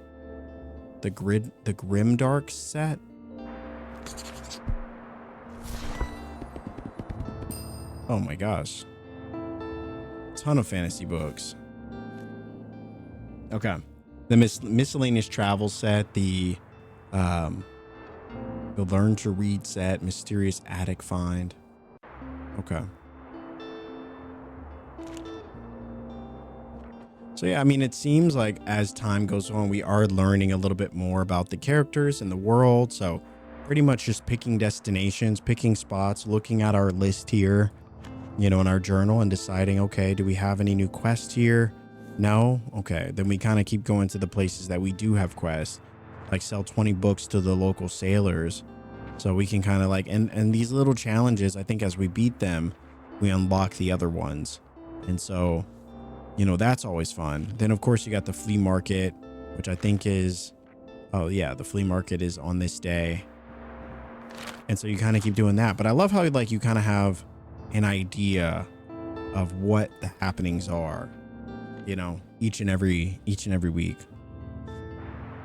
the Grimdark set. Oh my gosh. Ton of fantasy books. Okay. The miscellaneous travel set, the learn to read set, mysterious attic find. Okay. So yeah, I mean, it seems like as time goes on, we are learning a little bit more about the characters and the world. So pretty much just picking destinations, picking spots, looking at our list here, you know, in our journal and deciding, okay, do we have any new quests here? No? Okay. Then we kind of keep going to the places that we do have quests, like sell 20 books to the local sailors. So we can kind of like, and these little challenges, I think as we beat them, we unlock the other ones. And so, you know, that's always fun. Then of course you got the flea market, which I think is, oh yeah, the flea market is on this day. And so you kind of keep doing that. But I love how like you kind of have an idea of what the happenings are, you know, each and every week.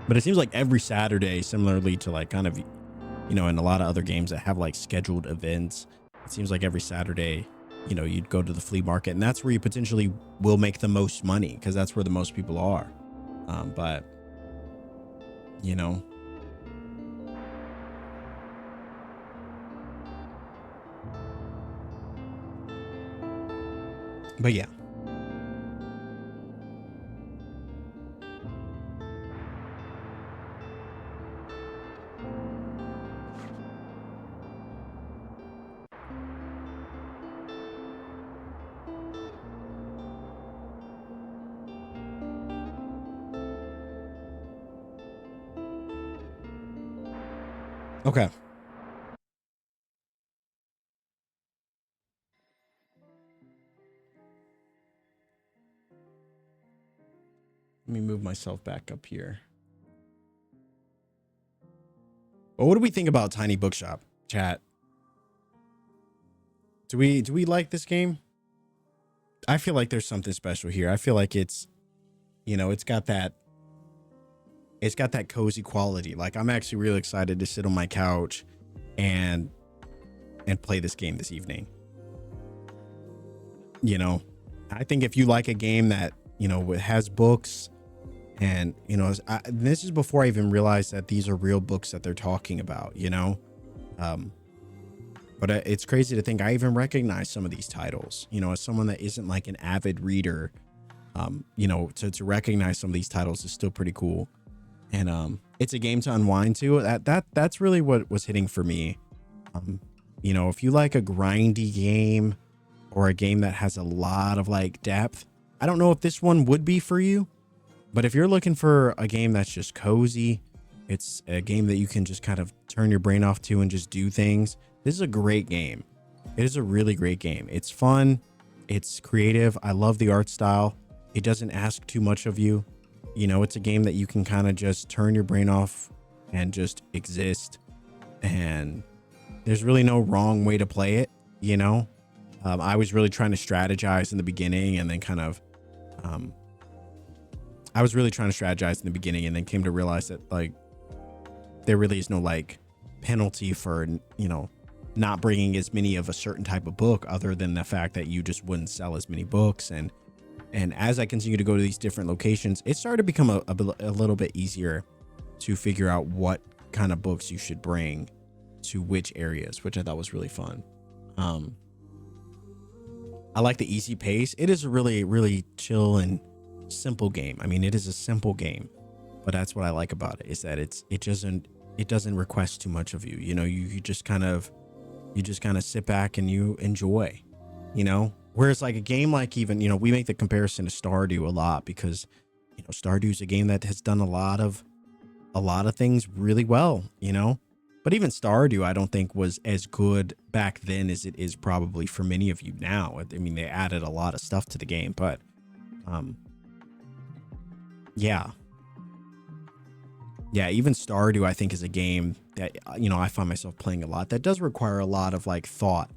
But it seems like every Saturday, similarly to like kind of, you know, in a lot of other games that have like scheduled events, it seems like every Saturday, you know, you'd go to the flea market, and that's where you potentially will make the most money because that's where the most people are. But, you know, but yeah. Okay. Let me move myself back up here. Well, what do we think about Tiny Bookshop, chat? Do we like this game? I feel like there's something special here. I feel like it's, you know, it's got that cozy quality. Like I'm actually really excited to sit on my couch and play this game this evening. You know, I think if you like a game that, you know, has books and, you know, this is before I even realized that these are real books that they're talking about, you know. But it's crazy to think I even recognize some of these titles, you know, as someone that isn't like an avid reader. You know, to recognize some of these titles is still pretty cool. And it's a game to unwind to. That's really what was hitting for me. You know, if you like a grindy game or a game that has a lot of like depth, I don't know if this one would be for you, but if you're looking for a game that's just cozy, it's a game that you can just kind of turn your brain off to and just do things. This is a great game. It is a really great game. It's fun. It's creative. I love the art style. It doesn't ask too much of you. You know, it's a game that you can kind of just turn your brain off and just exist. And there's really no wrong way to play it. You know, I was really trying to strategize in the beginning and then kind of, I was really trying to strategize in the beginning and then came to realize that like, there really is no like penalty for, you know, not bringing as many of a certain type of book other than the fact that you just wouldn't sell as many books. And as I continue to go to these different locations, it started to become a little bit easier to figure out what kind of books you should bring to which areas, which I thought was really fun. I like the easy pace. It is a really, really chill and simple game. I mean, it is a simple game, but that's what I like about it, is that it doesn't request too much of you. You know, you just kind of sit back and you enjoy, you know. Whereas like a game like, even, you know, we make the comparison to Stardew a lot because, you know, Stardew is a game that has done a lot of things really well, you know. But even Stardew, I don't think was as good back then as it is probably for many of you now. I mean, they added a lot of stuff to the game, but yeah, even Stardew, I think, is a game that, you know, I find myself playing a lot that does require a lot of like thought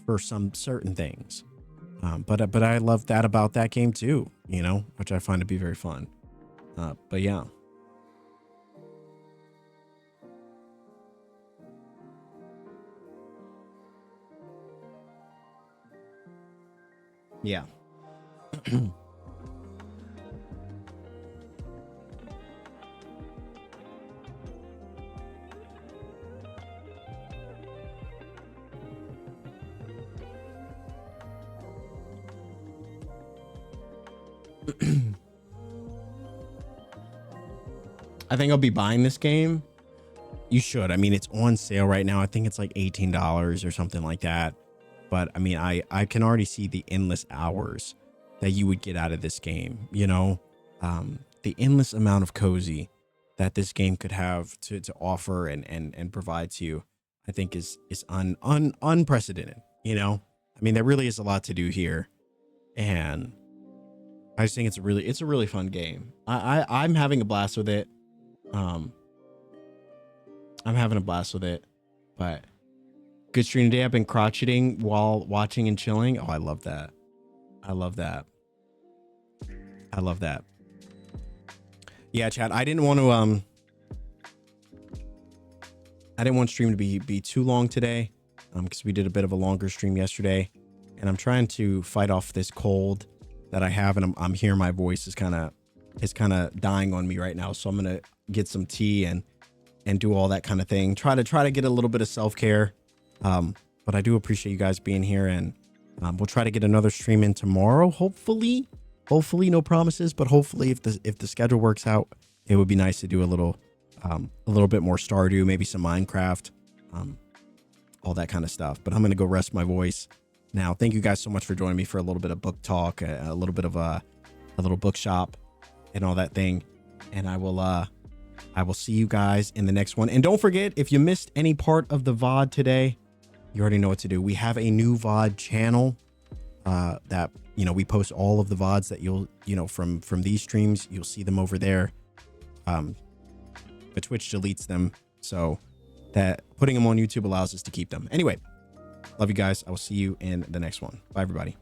for some certain things. But I love that about that game too, you know, which I find to be very fun. But yeah. Yeah. I think I'll be buying this game. You should. I mean, it's on sale right now. I think it's like $18 or something like that. But I mean, I can already see the endless hours that you would get out of this game. You know, the endless amount of cozy that this game could have to offer and provide to you, I think is unprecedented. You know, I mean, there really is a lot to do here, and I just think it's a really fun game. I'm having a blast with it. I'm having a blast with it, but good stream today. I've been crotcheting while watching and chilling. Oh, I love that. I love that. I love that. Yeah, chat. I didn't want stream to be too long today, because we did a bit of a longer stream yesterday, and I'm trying to fight off this cold that I have, and I'm hearing my voice is kind of dying on me right now. So I'm gonna get some tea and do all that kind of thing. Try to get a little bit of self-care. But I do appreciate you guys being here, and we'll try to get another stream in tomorrow. Hopefully, no promises, but hopefully if the schedule works out, it would be nice to do a little bit more Stardew, maybe some Minecraft, all that kind of stuff. But I'm going to go rest my voice now. Thank you guys so much for joining me for a little bit of book talk, a little bit of a little bookshop and all that thing. And I will see you guys in the next one. And don't forget, if you missed any part of the VOD today, you already know what to do. We have a new VOD channel that, you know, we post all of the VODs that you'll, you know, from these streams. You'll see them over there. But Twitch deletes them, so that putting them on YouTube allows us to keep them. Anyway, love you guys. I will see you in the next one. Bye, everybody.